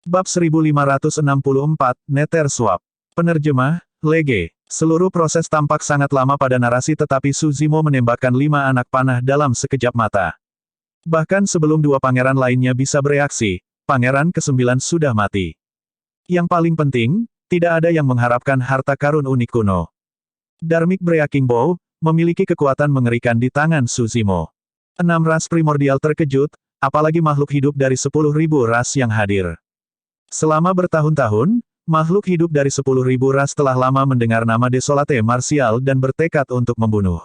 Bab 1564, Nether Swap. Penerjemah, Lege. Seluruh proses tampak sangat lama pada narasi tetapi Suzimo menembakkan 5 anak panah dalam sekejap mata. Bahkan sebelum 2 pangeran lainnya bisa bereaksi, pangeran ke-9 sudah mati. Yang paling penting, tidak ada yang mengharapkan harta karun unik kuno. Dharmic Breaking Bow memiliki kekuatan mengerikan di tangan Suzimo. 6 ras primordial terkejut, apalagi makhluk hidup dari 10.000 ras yang hadir. Selama bertahun-tahun, makhluk hidup dari 10.000 ras telah lama mendengar nama Desolate Martial dan bertekad untuk membunuh.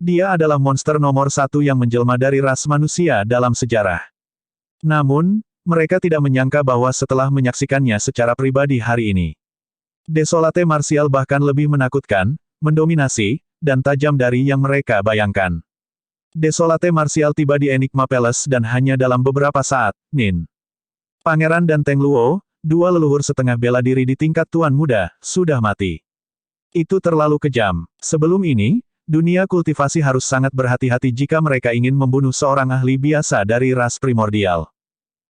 Dia adalah monster nomor 1 yang menjelma dari ras manusia dalam sejarah. Namun, mereka tidak menyangka bahwa setelah menyaksikannya secara pribadi hari ini, Desolate Martial bahkan lebih menakutkan, mendominasi, dan tajam dari yang mereka bayangkan. Desolate Martial tiba di Enigma Palace dan hanya dalam beberapa saat, Nin Pangeran dan Teng Luo, 2 leluhur setengah bela diri di tingkat Tuan Muda, sudah mati. Itu terlalu kejam. Sebelum ini, dunia kultivasi harus sangat berhati-hati jika mereka ingin membunuh seorang ahli biasa dari ras primordial.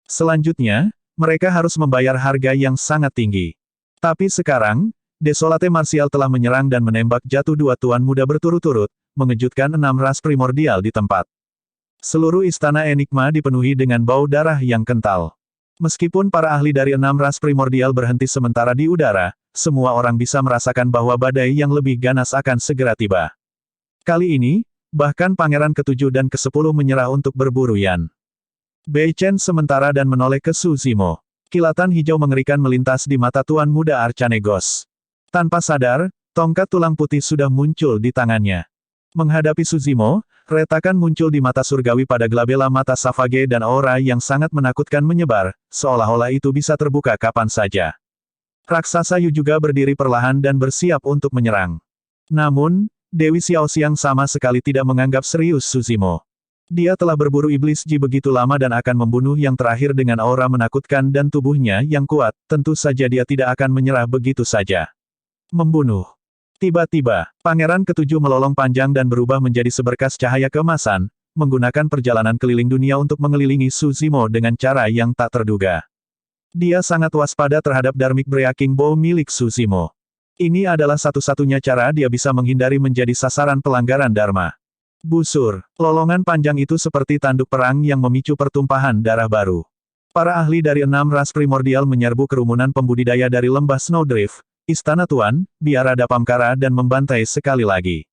Selanjutnya, mereka harus membayar harga yang sangat tinggi. Tapi sekarang, Desolate Martial telah menyerang dan menembak jatuh 2 Tuan Muda berturut-turut, mengejutkan 6 ras primordial di tempat. Seluruh istana Enigma dipenuhi dengan bau darah yang kental. Meskipun para ahli dari 6 ras primordial berhenti sementara di udara, semua orang bisa merasakan bahwa badai yang lebih ganas akan segera tiba. Kali ini, bahkan pangeran ke-7 dan ke-10 menyerah untuk berburu Yan Bei Chen sementara dan menoleh ke Suzimo. Kilatan hijau mengerikan melintas di mata Tuan Muda Arcanegos. Tanpa sadar, tongkat tulang putih sudah muncul di tangannya. Menghadapi Suzimo, retakan muncul di mata surgawi pada glabela mata Savage dan aura yang sangat menakutkan menyebar, seolah-olah itu bisa terbuka kapan saja. Raksasa Yu juga berdiri perlahan dan bersiap untuk menyerang. Namun, Dewi Xiaoxiang sama sekali tidak menganggap serius Suzimo. Dia telah berburu iblis Ji begitu lama dan akan membunuh yang terakhir dengan aura menakutkan dan tubuhnya yang kuat, tentu saja dia tidak akan menyerah begitu saja. Membunuh. Tiba-tiba, pangeran ke-7 melolong panjang dan berubah menjadi seberkas cahaya keemasan, menggunakan perjalanan keliling dunia untuk mengelilingi Suzimo dengan cara yang tak terduga. Dia sangat waspada terhadap Dharmic Breaking Bow milik Suzimo. Ini adalah satu-satunya cara dia bisa menghindari menjadi sasaran pelanggaran Dharma. Busur, lolongan panjang itu seperti tanduk perang yang memicu pertumpahan darah baru. Para ahli dari 6 ras primordial menyerbu kerumunan pembudidaya dari lembah Snowdrift, Istana Tuan, Biara Dapamkara dan membantai sekali lagi.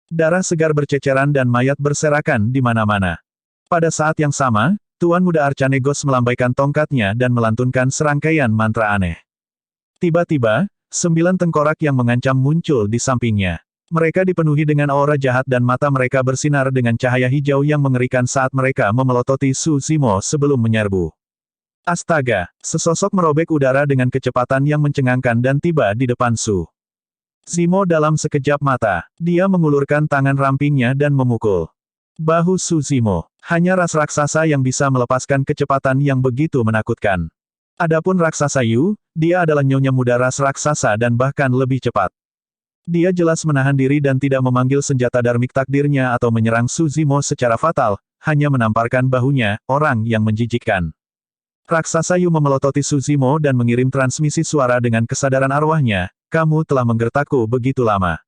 Darah segar berceceran dan mayat berserakan di mana-mana. Pada saat yang sama, Tuan Muda Arcanegos melambaikan tongkatnya dan melantunkan serangkaian mantra aneh. Tiba-tiba, 9 tengkorak yang mengancam muncul di sampingnya. Mereka dipenuhi dengan aura jahat dan mata mereka bersinar dengan cahaya hijau yang mengerikan saat mereka memelototi Suzimo sebelum menyerbu. Astaga, sesosok merobek udara dengan kecepatan yang mencengangkan dan tiba di depan Suzimo dalam sekejap mata. Dia mengulurkan tangan rampingnya dan memukul bahu Suzimo. Hanya ras raksasa yang bisa melepaskan kecepatan yang begitu menakutkan. Adapun raksasa Yu, dia adalah nyonya muda ras raksasa dan bahkan lebih cepat. Dia jelas menahan diri dan tidak memanggil senjata Dharmic takdirnya atau menyerang Suzimo secara fatal, hanya menamparkan bahunya, orang yang menjijikkan. Raksasa Yu memelototi Suzimo dan mengirim transmisi suara dengan kesadaran arwahnya, kamu telah menggertakku begitu lama.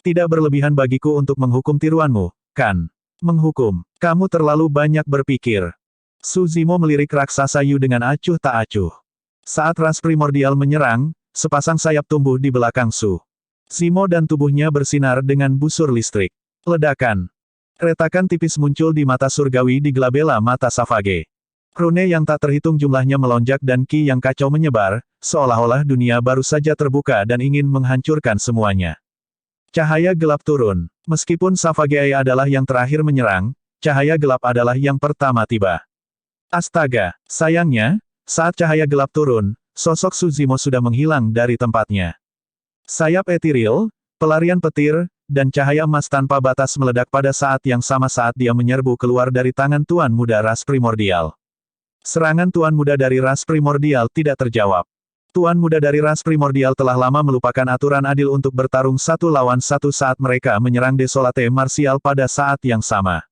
Tidak berlebihan bagiku untuk menghukum tiruanmu, kan? Menghukum, kamu terlalu banyak berpikir. Suzimo melirik raksasa Yu dengan acuh tak acuh. Saat ras primordial menyerang, sepasang sayap tumbuh di belakang Suzimo dan tubuhnya bersinar dengan busur listrik. Ledakan. Retakan tipis muncul di mata surgawi di glabela mata Savage. Rune yang tak terhitung jumlahnya melonjak dan ki yang kacau menyebar, seolah-olah dunia baru saja terbuka dan ingin menghancurkan semuanya. Cahaya gelap turun. Meskipun Savage adalah yang terakhir menyerang, cahaya gelap adalah yang pertama tiba. Astaga, sayangnya, saat cahaya gelap turun, sosok Suzimo sudah menghilang dari tempatnya. Sayap etiril, pelarian petir, dan cahaya emas tanpa batas meledak pada saat yang sama saat dia menyerbu keluar dari tangan Tuan Muda ras primordial. Serangan Tuan Muda dari ras primordial tidak terjawab. Tuan Muda dari ras primordial telah lama melupakan aturan adil untuk bertarung 1 lawan 1 saat mereka menyerang Desolate Martial pada saat yang sama.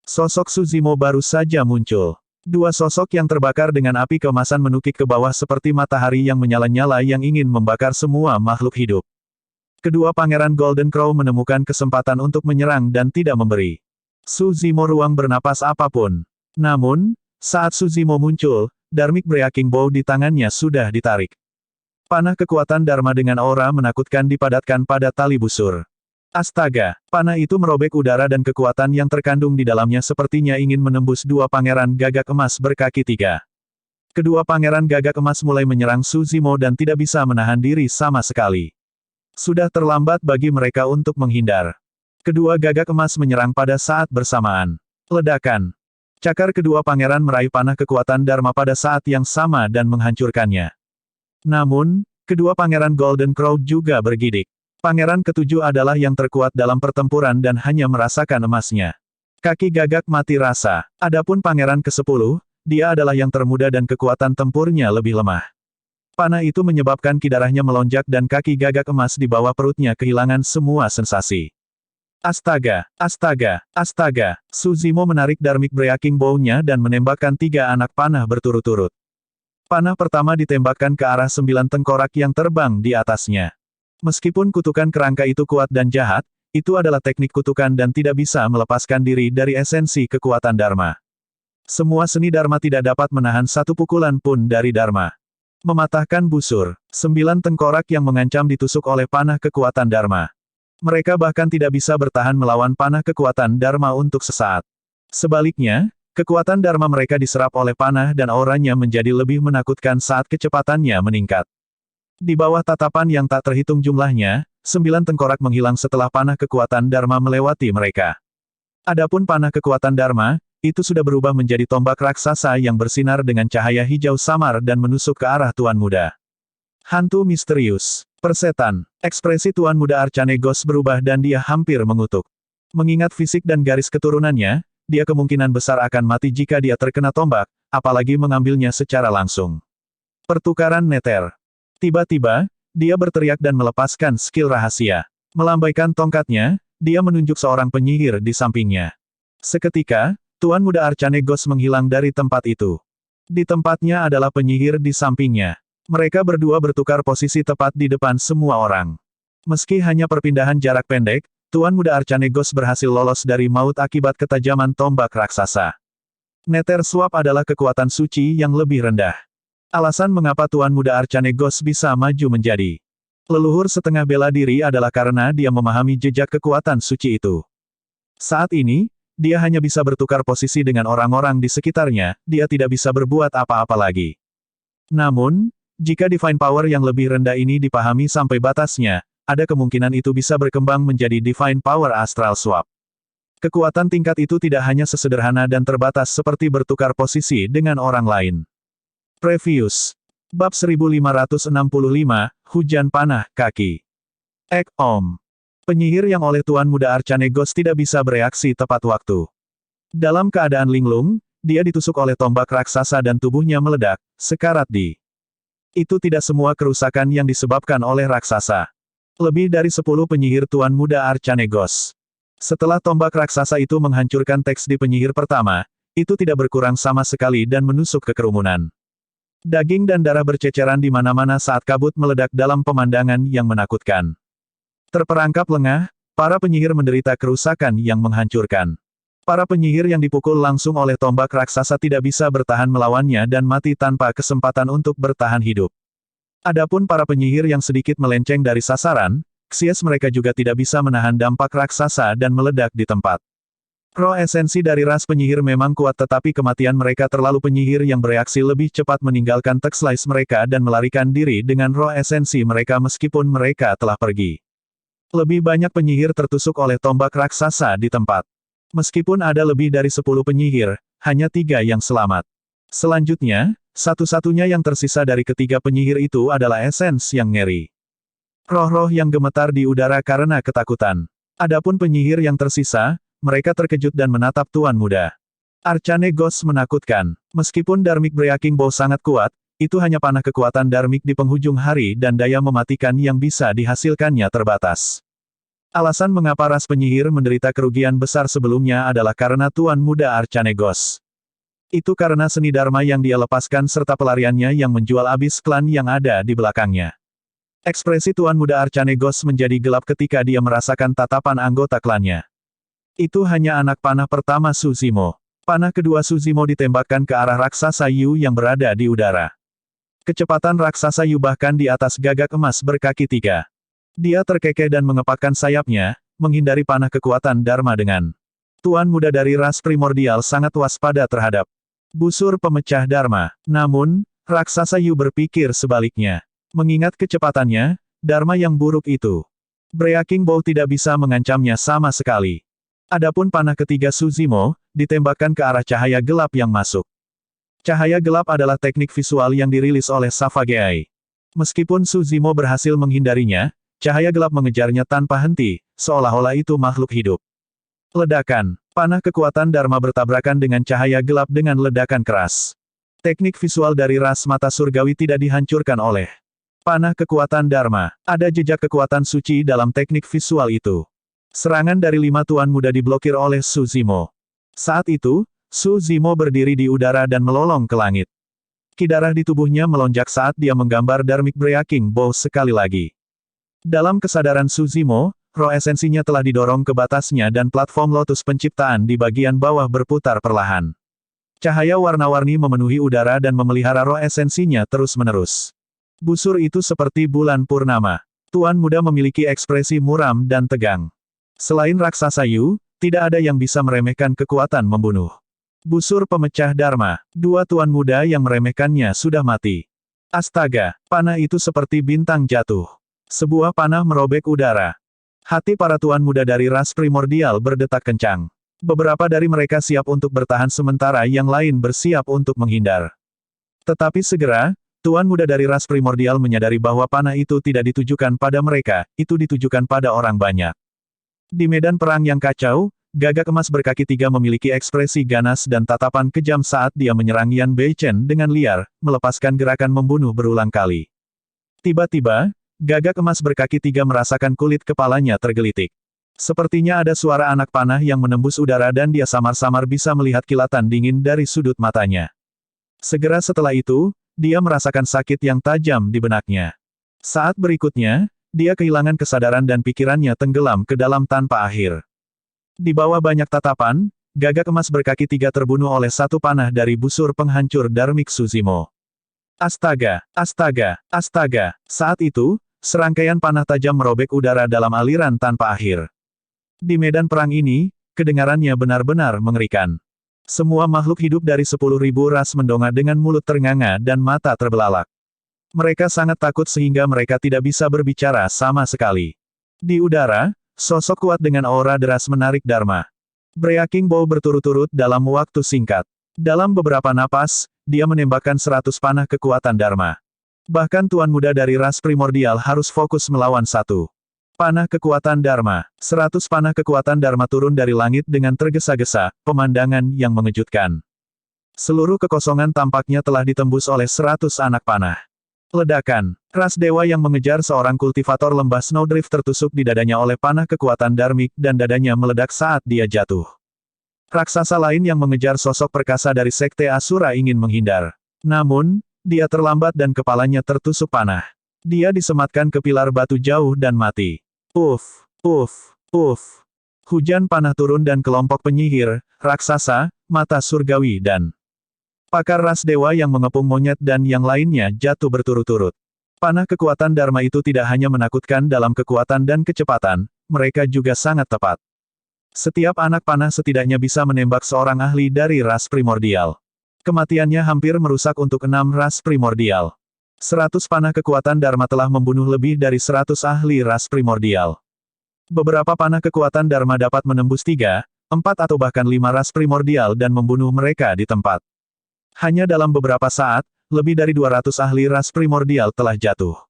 Sosok Suzimo baru saja muncul. Dua sosok yang terbakar dengan api keemasan menukik ke bawah seperti matahari yang menyala-nyala yang ingin membakar semua makhluk hidup. Kedua pangeran Golden Crow menemukan kesempatan untuk menyerang dan tidak memberi Su Zimo ruang bernapas apapun. Namun, saat Su Zimo muncul, Dharmic Breaking Bow di tangannya sudah ditarik. Panah kekuatan Dharma dengan aura menakutkan dipadatkan pada tali busur. Astaga, panah itu merobek udara dan kekuatan yang terkandung di dalamnya sepertinya ingin menembus dua pangeran gagak emas berkaki tiga. Kedua pangeran gagak emas mulai menyerang Su Zimo dan tidak bisa menahan diri sama sekali. Sudah terlambat bagi mereka untuk menghindar. Kedua gagak emas menyerang pada saat bersamaan. Ledakan. Cakar kedua pangeran meraih panah kekuatan Dharma pada saat yang sama dan menghancurkannya. Namun, kedua pangeran Golden Crow juga bergidik. Pangeran ketujuh adalah yang terkuat dalam pertempuran dan hanya merasakan emasnya. Kaki gagak mati rasa. Adapun pangeran ke-10, dia adalah yang termuda dan kekuatan tempurnya lebih lemah. Panah itu menyebabkan kidarahnya melonjak dan kaki gagak emas di bawah perutnya kehilangan semua sensasi. Astaga, astaga, astaga. Su Zimo menarik Dharmic Breaking Bow-nya dan menembakkan 3 anak panah berturut-turut. Panah pertama ditembakkan ke arah 9 tengkorak yang terbang di atasnya. Meskipun kutukan kerangka itu kuat dan jahat, itu adalah teknik kutukan dan tidak bisa melepaskan diri dari esensi kekuatan Dharma. Semua seni Dharma tidak dapat menahan satu pukulan pun dari Dharma. Mematahkan busur, 9 tengkorak yang mengancam ditusuk oleh panah kekuatan Dharma. Mereka bahkan tidak bisa bertahan melawan panah kekuatan Dharma untuk sesaat. Sebaliknya, kekuatan Dharma mereka diserap oleh panah dan auranya menjadi lebih menakutkan saat kecepatannya meningkat. Di bawah tatapan yang tak terhitung jumlahnya, 9 tengkorak menghilang setelah panah kekuatan Dharma melewati mereka. Adapun panah kekuatan Dharma, itu sudah berubah menjadi tombak raksasa yang bersinar dengan cahaya hijau samar dan menusuk ke arah Tuan Muda. Hantu misterius. Persetan. Ekspresi Tuan Muda Arcanegos berubah dan dia hampir mengutuk. Mengingat fisik dan garis keturunannya, dia kemungkinan besar akan mati jika dia terkena tombak, apalagi mengambilnya secara langsung. Pertukaran neter. Tiba-tiba, dia berteriak dan melepaskan skill rahasia. Melambaikan tongkatnya, dia menunjuk seorang penyihir di sampingnya. Seketika, Tuan Muda Arcanegos menghilang dari tempat itu. Di tempatnya adalah penyihir di sampingnya. Mereka berdua bertukar posisi tepat di depan semua orang. Meski hanya perpindahan jarak pendek, Tuan Muda Arcanegos berhasil lolos dari maut akibat ketajaman tombak raksasa. Nether Swap adalah kekuatan suci yang lebih rendah. Alasan mengapa Tuan Muda Arcanegos bisa maju menjadi leluhur setengah bela diri adalah karena dia memahami jejak kekuatan suci itu. Saat ini, dia hanya bisa bertukar posisi dengan orang-orang di sekitarnya, dia tidak bisa berbuat apa-apa lagi. Namun, jika Divine Power yang lebih rendah ini dipahami sampai batasnya, ada kemungkinan itu bisa berkembang menjadi Divine Power Astral Swap. Kekuatan tingkat itu tidak hanya sesederhana dan terbatas seperti bertukar posisi dengan orang lain. Previous. Bab 1565, Hujan Panah Kaki. Om. Penyihir yang oleh Tuan Muda Arcanegos tidak bisa bereaksi tepat waktu. Dalam keadaan linglung, dia ditusuk oleh tombak raksasa dan tubuhnya meledak, sekarat di. Itu tidak semua kerusakan yang disebabkan oleh raksasa. Lebih dari 10 penyihir Tuan Muda Arcanegos. Setelah tombak raksasa itu menghancurkan teks di penyihir pertama, itu tidak berkurang sama sekali dan menusuk ke kerumunan. Daging dan darah berceceran di mana-mana saat kabut meledak dalam pemandangan yang menakutkan. Terperangkap lengah, para penyihir menderita kerusakan yang menghancurkan. Para penyihir yang dipukul langsung oleh tombak raksasa tidak bisa bertahan melawannya dan mati tanpa kesempatan untuk bertahan hidup. Adapun para penyihir yang sedikit melenceng dari sasaran, ksies mereka juga tidak bisa menahan dampak raksasa dan meledak di tempat. Roh esensi dari ras penyihir memang kuat tetapi kematian mereka terlalu penyihir yang bereaksi lebih cepat meninggalkan Texlice mereka dan melarikan diri dengan roh esensi mereka meskipun mereka telah pergi. Lebih banyak penyihir tertusuk oleh tombak raksasa di tempat. Meskipun ada lebih dari 10 penyihir, hanya 3 yang selamat. Selanjutnya, satu-satunya yang tersisa dari ketiga penyihir itu adalah esens yang ngeri. Roh-roh yang gemetar di udara karena ketakutan. Adapun penyihir yang tersisa, mereka terkejut dan menatap Tuan Muda Arcanegos menakutkan. Meskipun Dharmic Breaking Bow sangat kuat, itu hanya panah kekuatan Dharmic di penghujung hari dan daya mematikan yang bisa dihasilkannya terbatas. Alasan mengapa ras penyihir menderita kerugian besar sebelumnya adalah karena Tuan Muda Arcanegos. Itu karena seni Dharma yang dia lepaskan serta pelariannya yang menjual abis klan yang ada di belakangnya. Ekspresi Tuan Muda Arcanegos menjadi gelap ketika dia merasakan tatapan anggota klannya. Itu hanya anak panah pertama Suzimo. Panah kedua Suzimo ditembakkan ke arah raksasa Yu yang berada di udara. Kecepatan raksasa Yu bahkan di atas gagak emas berkaki 3. Dia terkekeh dan mengepakkan sayapnya, menghindari panah kekuatan Dharma dengan. Tuan Muda dari ras primordial sangat waspada terhadap busur pemecah Dharma. Namun, raksasa Yu berpikir sebaliknya. Mengingat kecepatannya, Dharma yang buruk itu. Breaking Bow tidak bisa mengancamnya sama sekali. Adapun panah ketiga Suzimo, ditembakkan ke arah cahaya gelap yang masuk. Cahaya gelap adalah teknik visual yang dirilis oleh Savageai. Meskipun Suzimo berhasil menghindarinya, cahaya gelap mengejarnya tanpa henti, seolah-olah itu makhluk hidup. Ledakan. Panah kekuatan Dharma bertabrakan dengan cahaya gelap dengan ledakan keras. Teknik visual dari ras mata surgawi tidak dihancurkan oleh panah kekuatan Dharma. Ada jejak kekuatan suci dalam teknik visual itu. Serangan dari 5 Tuan Muda diblokir oleh Suzimo. Saat itu, Suzimo berdiri di udara dan melolong ke langit. Ki darah di tubuhnya melonjak saat dia menggambar Dharmic Breaking Bow sekali lagi. Dalam kesadaran Suzimo, roh esensinya telah didorong ke batasnya dan platform lotus penciptaan di bagian bawah berputar perlahan. Cahaya warna-warni memenuhi udara dan memelihara roh esensinya terus-menerus. Busur itu seperti bulan purnama. Tuan Muda memiliki ekspresi muram dan tegang. Selain raksasa Yu, tidak ada yang bisa meremehkan kekuatan membunuh. Busur pemecah Dharma. 2 Tuan Muda yang meremehkannya sudah mati. Astaga, panah itu seperti bintang jatuh. Sebuah panah merobek udara. Hati para Tuan Muda dari ras primordial berdetak kencang. Beberapa dari mereka siap untuk bertahan sementara yang lain bersiap untuk menghindar. Tetapi segera, Tuan Muda dari ras primordial menyadari bahwa panah itu tidak ditujukan pada mereka, itu ditujukan pada orang banyak. Di medan perang yang kacau, gagak emas berkaki 3 memiliki ekspresi ganas dan tatapan kejam saat dia menyerang Yan Beichen dengan liar, melepaskan gerakan membunuh berulang kali. Tiba-tiba, gagak emas berkaki 3 merasakan kulit kepalanya tergelitik. Sepertinya ada suara anak panah yang menembus udara dan dia samar-samar bisa melihat kilatan dingin dari sudut matanya. Segera setelah itu, dia merasakan sakit yang tajam di benaknya. Saat berikutnya, dia kehilangan kesadaran dan pikirannya tenggelam ke dalam tanpa akhir. Di bawah banyak tatapan, gagak emas berkaki 3 terbunuh oleh 1 panah dari busur penghancur Dharmic Suzimo. Astaga, astaga, astaga. Saat itu, serangkaian panah tajam merobek udara dalam aliran tanpa akhir. Di medan perang ini, kedengarannya benar-benar mengerikan. Semua makhluk hidup dari 10.000 ras mendongak dengan mulut ternganga dan mata terbelalak. Mereka sangat takut sehingga mereka tidak bisa berbicara sama sekali. Di udara, sosok kuat dengan aura deras menarik Dharma. Breaking Bow berturut-turut dalam waktu singkat. Dalam beberapa napas, dia menembakkan 100 panah kekuatan Dharma. Bahkan Tuan Muda dari ras primordial harus fokus melawan 1 panah kekuatan Dharma. 100 panah kekuatan Dharma turun dari langit dengan tergesa-gesa, pemandangan yang mengejutkan. Seluruh kekosongan tampaknya telah ditembus oleh 100 anak panah. Ledakan. Ras dewa yang mengejar seorang kultivator lembah Snowdrift tertusuk di dadanya oleh panah kekuatan Dharmic dan dadanya meledak saat dia jatuh. Raksasa lain yang mengejar sosok perkasa dari Sekte Asura ingin menghindar. Namun, dia terlambat dan kepalanya tertusuk panah. Dia disematkan ke pilar batu jauh dan mati. Puff, puff, puff. Hujan panah turun dan kelompok penyihir, raksasa, mata surgawi dan pakar ras dewa yang mengepung monyet dan yang lainnya jatuh berturut-turut. Panah kekuatan Dharma itu tidak hanya menakutkan dalam kekuatan dan kecepatan, mereka juga sangat tepat. Setiap anak panah setidaknya bisa menembak seorang ahli dari ras primordial. Kematiannya hampir merusak untuk 6 ras primordial. 100 panah kekuatan Dharma telah membunuh lebih dari 100 ahli ras primordial. Beberapa panah kekuatan Dharma dapat menembus 3, 4 atau bahkan 5 ras primordial dan membunuh mereka di tempat. Hanya dalam beberapa saat, lebih dari 200 ahli ras primordial telah jatuh.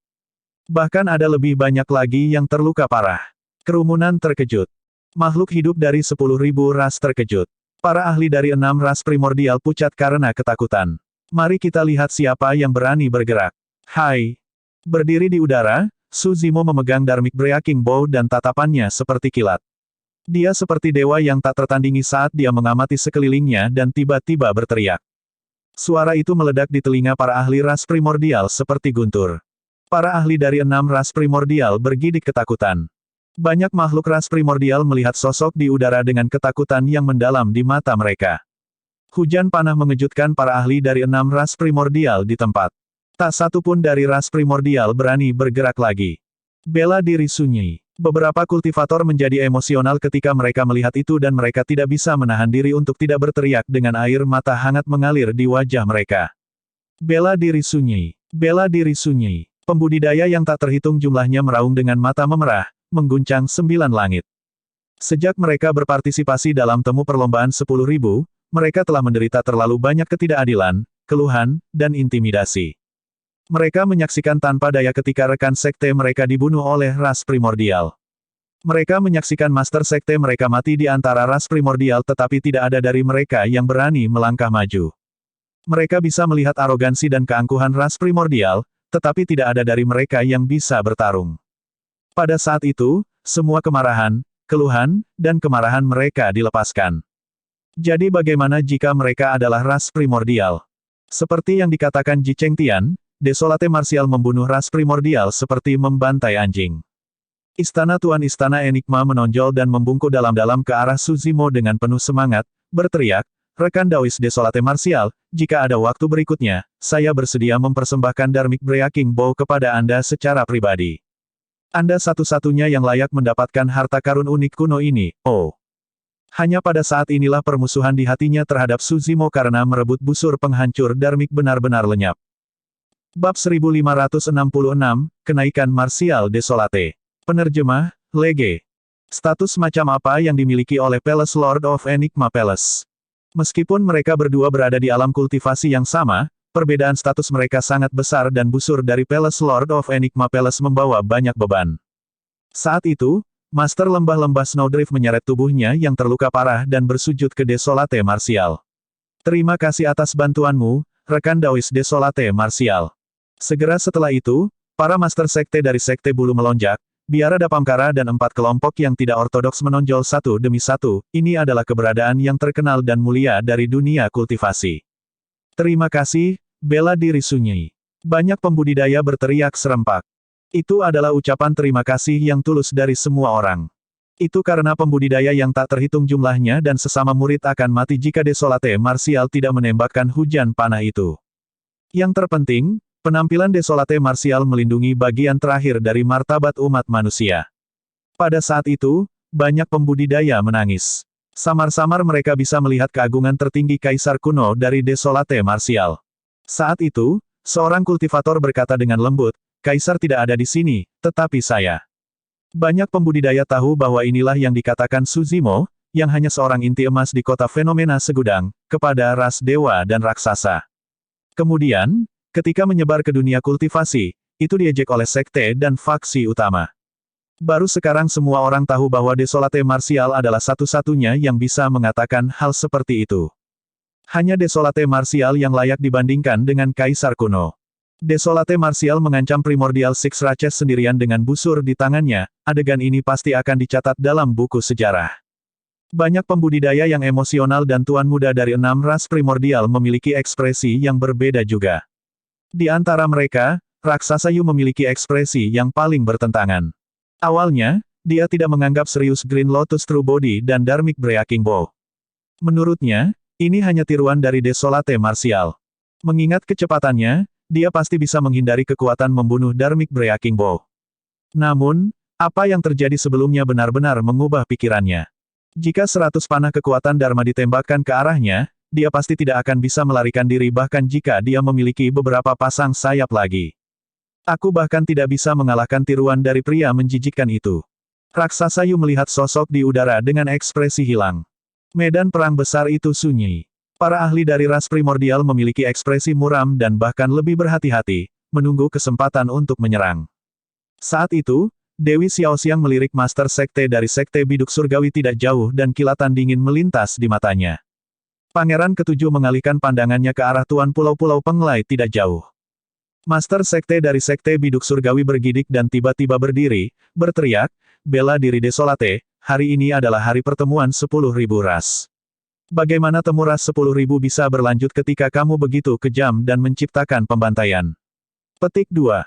Bahkan ada lebih banyak lagi yang terluka parah. Kerumunan terkejut. Makhluk hidup dari 10.000 ras terkejut. Para ahli dari 6 ras primordial pucat karena ketakutan. Mari kita lihat siapa yang berani bergerak. Hai. Berdiri di udara, Suzimo memegang Dharmic Breaking Bow dan tatapannya seperti kilat. Dia seperti dewa yang tak tertandingi saat dia mengamati sekelilingnya dan tiba-tiba berteriak. Suara itu meledak di telinga para ahli ras primordial seperti guntur. Para ahli dari 6 ras primordial bergidik ketakutan. Banyak makhluk ras primordial melihat sosok di udara dengan ketakutan yang mendalam di mata mereka. Hujan panah mengejutkan para ahli dari 6 ras primordial di tempat. Tak satu pun dari ras primordial berani bergerak lagi. Bela diri sunyi. Beberapa kultivator menjadi emosional ketika mereka melihat itu dan mereka tidak bisa menahan diri untuk tidak berteriak dengan air mata hangat mengalir di wajah mereka. Bela diri sunyi. Bela diri sunyi. Pembudidaya yang tak terhitung jumlahnya meraung dengan mata memerah, mengguncang 9 langit. Sejak mereka berpartisipasi dalam temu perlombaan 10.000, mereka telah menderita terlalu banyak ketidakadilan, keluhan, dan intimidasi. Mereka menyaksikan tanpa daya ketika rekan sekte mereka dibunuh oleh ras primordial. Mereka menyaksikan master sekte mereka mati di antara ras primordial tetapi tidak ada dari mereka yang berani melangkah maju. Mereka bisa melihat arogansi dan keangkuhan ras primordial, tetapi tidak ada dari mereka yang bisa bertarung. Pada saat itu, semua kemarahan, keluhan, dan kemarahan mereka dilepaskan. Jadi bagaimana jika mereka adalah ras primordial? Seperti yang dikatakan Ji Chengtian, Desolate Martial membunuh ras primordial seperti membantai anjing. Istana Tuan Istana Enigma menonjol dan membungkuk dalam-dalam ke arah Suzimo dengan penuh semangat, berteriak, "Rekan Daois Desolate Martial, jika ada waktu berikutnya, saya bersedia mempersembahkan Dharmic Breaking Bow kepada Anda secara pribadi. Anda satu-satunya yang layak mendapatkan harta karun unik kuno ini, oh." Hanya pada saat inilah permusuhan di hatinya terhadap Suzimo karena merebut busur penghancur Dharmic benar-benar lenyap. Bab 1566, Kenaikan Martial Desolate. Penerjemah, Lege. Status macam apa yang dimiliki oleh Palace Lord of Enigma Palace? Meskipun mereka berdua berada di alam kultivasi yang sama, perbedaan status mereka sangat besar dan busur dari Palace Lord of Enigma Palace membawa banyak beban. Saat itu, Master Lembah-Lembah Snowdrift menyeret tubuhnya yang terluka parah dan bersujud ke Desolate Martial. Terima kasih atas bantuanmu, rekan Daois Desolate Martial. Segera setelah itu, para master sekte dari sekte bulu melonjak, biara Dapamkara dan 4 kelompok yang tidak ortodoks menonjol satu demi satu, ini adalah keberadaan yang terkenal dan mulia dari dunia kultivasi. Terima kasih, bela diri sunyi. Banyak pembudidaya berteriak serempak. Itu adalah ucapan terima kasih yang tulus dari semua orang. Itu karena pembudidaya yang tak terhitung jumlahnya dan sesama murid akan mati jika Desolate Martial tidak menembakkan hujan panah itu. Yang terpenting, penampilan Desolate Martial melindungi bagian terakhir dari martabat umat manusia. Pada saat itu, banyak pembudidaya menangis. Samar-samar mereka bisa melihat keagungan tertinggi Kaisar kuno dari Desolate Martial. Saat itu, seorang kultivator berkata dengan lembut, "Kaisar tidak ada di sini, tetapi saya." Banyak pembudidaya tahu bahwa inilah yang dikatakan Suzimo, yang hanya seorang inti emas di kota fenomena segudang, kepada ras dewa dan raksasa. Kemudian, ketika menyebar ke dunia kultivasi, itu diejek oleh sekte dan faksi utama. Baru sekarang semua orang tahu bahwa Desolate Martial adalah satu-satunya yang bisa mengatakan hal seperti itu. Hanya Desolate Martial yang layak dibandingkan dengan Kaisar kuno. Desolate Martial mengancam Primordial Six Races sendirian dengan busur di tangannya, adegan ini pasti akan dicatat dalam buku sejarah. Banyak pembudidaya yang emosional dan tuan muda dari 6 ras primordial memiliki ekspresi yang berbeda juga. Di antara mereka, Raksasa Yu memiliki ekspresi yang paling bertentangan. Awalnya, dia tidak menganggap serius Green Lotus True Body dan Dharmic Breaking Bow. Menurutnya, ini hanya tiruan dari Desolate Martial. Mengingat kecepatannya, dia pasti bisa menghindari kekuatan membunuh Dharmic Breaking Bow. Namun, apa yang terjadi sebelumnya benar-benar mengubah pikirannya. Jika 100 panah kekuatan Dharma ditembakkan ke arahnya, dia pasti tidak akan bisa melarikan diri bahkan jika dia memiliki beberapa pasang sayap lagi. Aku bahkan tidak bisa mengalahkan tiruan dari pria menjijikkan itu. Raksasa Yu melihat sosok di udara dengan ekspresi hilang. Medan perang besar itu sunyi. Para ahli dari ras primordial memiliki ekspresi muram dan bahkan lebih berhati-hati, menunggu kesempatan untuk menyerang. Saat itu, Dewi Xiaoxiang melirik master sekte dari sekte biduk surgawi tidak jauh dan kilatan dingin melintas di matanya. Pangeran ketujuh mengalihkan pandangannya ke arah tuan pulau-pulau Penglai tidak jauh. Master sekte dari sekte biduk surgawi bergidik dan tiba-tiba berdiri, berteriak, "Bela diri Desolate, hari ini adalah hari pertemuan 10.000 ras. Bagaimana temu ras 10.000 bisa berlanjut ketika kamu begitu kejam dan menciptakan pembantaian? Petik 2.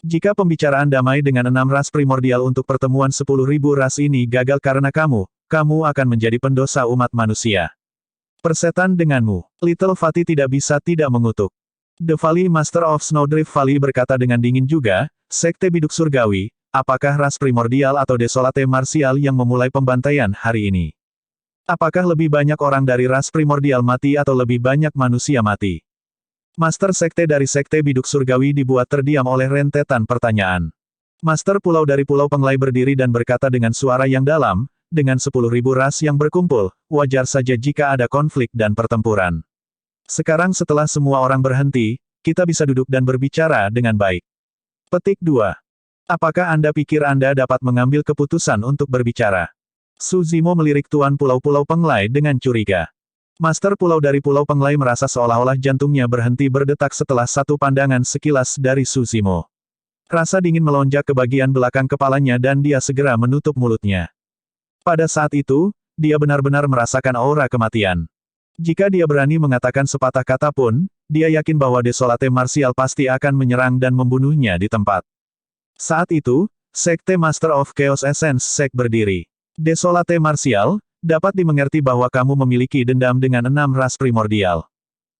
Jika pembicaraan damai dengan 6 ras primordial untuk pertemuan 10.000 ras ini gagal karena kamu akan menjadi pendosa umat manusia. Persetan denganmu. Little Fatty tidak bisa tidak mengutuk. The Valley Master of Snowdrift Valley berkata dengan dingin juga, Sekte Biduk Surgawi, apakah ras primordial atau Desolate Martial yang memulai pembantaian hari ini? Apakah lebih banyak orang dari ras primordial mati atau lebih banyak manusia mati? Master Sekte dari Sekte Biduk Surgawi dibuat terdiam oleh rentetan pertanyaan. Master Pulau dari Pulau Penglai berdiri dan berkata dengan suara yang dalam, dengan 10.000 ras yang berkumpul, wajar saja jika ada konflik dan pertempuran. Sekarang setelah semua orang berhenti, kita bisa duduk dan berbicara dengan baik. Petik 2. Apakah Anda pikir Anda dapat mengambil keputusan untuk berbicara? Su Zimo melirik Tuan Pulau-Pulau Penglai dengan curiga. Master Pulau dari Pulau Penglai merasa seolah-olah jantungnya berhenti berdetak setelah satu pandangan sekilas dari Su Zimo. Rasa dingin melonjak ke bagian belakang kepalanya dan dia segera menutup mulutnya. Pada saat itu, dia benar-benar merasakan aura kematian. Jika dia berani mengatakan sepatah kata pun, dia yakin bahwa Desolate Martial pasti akan menyerang dan membunuhnya di tempat. Saat itu, Sekte Master of Chaos Essence Sek berdiri. Desolate Martial, dapat dimengerti bahwa kamu memiliki dendam dengan 6 ras primordial.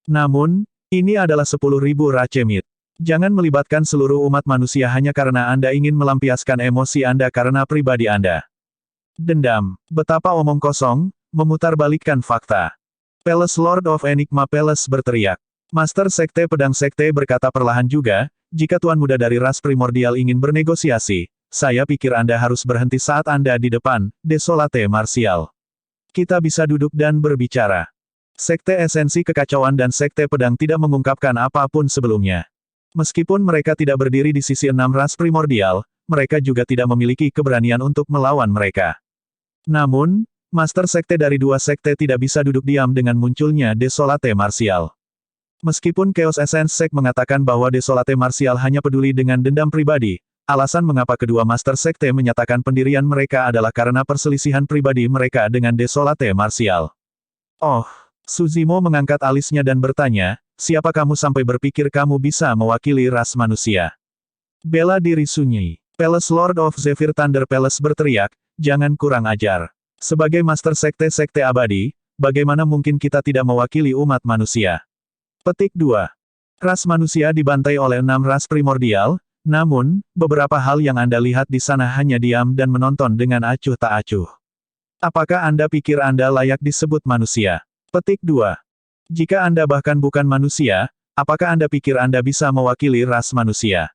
Namun, ini adalah 10.000 Racemit. Jangan melibatkan seluruh umat manusia hanya karena Anda ingin melampiaskan emosi Anda karena pribadi Anda. Dendam, betapa omong kosong, memutarbalikkan fakta. Palace Lord of Enigma Palace berteriak. Master Sekte Pedang Sekte berkata perlahan juga, jika Tuan Muda dari ras primordial ingin bernegosiasi, saya pikir Anda harus berhenti saat Anda di depan, Desolate Martial. Kita bisa duduk dan berbicara. Sekte Esensi Kekacauan dan Sekte Pedang tidak mengungkapkan apapun sebelumnya. Meskipun mereka tidak berdiri di sisi 6 ras primordial, mereka juga tidak memiliki keberanian untuk melawan mereka. Namun, Master Sekte dari dua sekte tidak bisa duduk diam dengan munculnya Desolate Martial. Meskipun Chaos Essence Sek mengatakan bahwa Desolate Martial hanya peduli dengan dendam pribadi, alasan mengapa kedua Master Sekte menyatakan pendirian mereka adalah karena perselisihan pribadi mereka dengan Desolate Martial. Oh, Su Zimo mengangkat alisnya dan bertanya, siapa kamu sampai berpikir kamu bisa mewakili ras manusia? Bela diri sunyi. Palace Lord of Zephyr Thunder Palace berteriak, jangan kurang ajar. Sebagai Master Sekte-Sekte Abadi, bagaimana mungkin kita tidak mewakili umat manusia? Petik 2. Ras manusia dibantai oleh 6 ras primordial, namun, beberapa hal yang Anda lihat di sana hanya diam dan menonton dengan acuh tak acuh. Apakah Anda pikir Anda layak disebut manusia? Petik 2. Jika Anda bahkan bukan manusia, apakah Anda pikir Anda bisa mewakili ras manusia?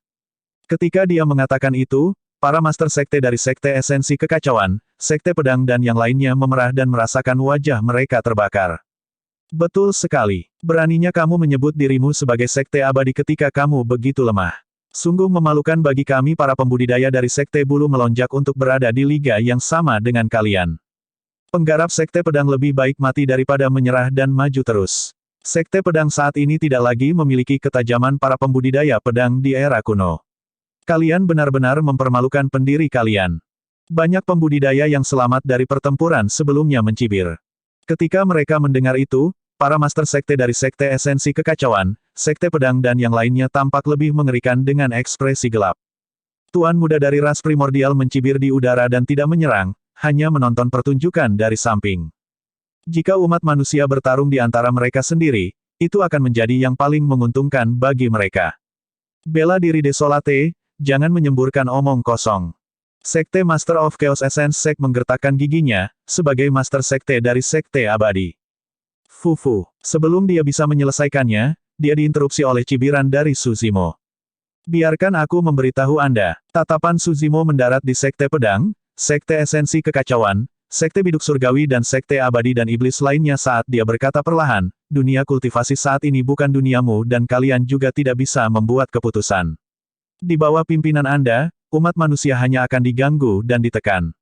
Ketika dia mengatakan itu, para Master Sekte dari Sekte Esensi Kekacauan, Sekte Pedang dan yang lainnya memerah dan merasakan wajah mereka terbakar. Betul sekali. Beraninya kamu menyebut dirimu sebagai Sekte Abadi ketika kamu begitu lemah. Sungguh memalukan bagi kami para pembudidaya dari Sekte Bulu melonjak untuk berada di liga yang sama dengan kalian. Penggarap Sekte Pedang lebih baik mati daripada menyerah dan maju terus. Sekte Pedang saat ini tidak lagi memiliki ketajaman para pembudidaya pedang di era kuno. Kalian benar-benar mempermalukan pendiri kalian. Banyak pembudidaya yang selamat dari pertempuran sebelumnya mencibir. Ketika mereka mendengar itu, para Master Sekte dari Sekte Esensi Kekacauan, Sekte Pedang dan yang lainnya tampak lebih mengerikan dengan ekspresi gelap. Tuan Muda dari ras primordial mencibir di udara dan tidak menyerang, hanya menonton pertunjukan dari samping. Jika umat manusia bertarung di antara mereka sendiri, itu akan menjadi yang paling menguntungkan bagi mereka. Bela diri Desolate, jangan menyemburkan omong kosong. Sekte Master of Chaos Essence Sek menggertakkan giginya, sebagai Master Sekte dari Sekte Abadi. Fufu. Sebelum dia bisa menyelesaikannya, dia diinterupsi oleh cibiran dari Su Zimo. Biarkan aku memberitahu Anda. Tatapan Su Zimo mendarat di Sekte Pedang, Sekte Esensi Kekacauan, Sekte Biduk Surgawi dan Sekte Abadi dan Iblis lainnya saat dia berkata perlahan, dunia kultivasi saat ini bukan duniamu dan kalian juga tidak bisa membuat keputusan. Di bawah pimpinan Anda, umat manusia hanya akan diganggu dan ditekan.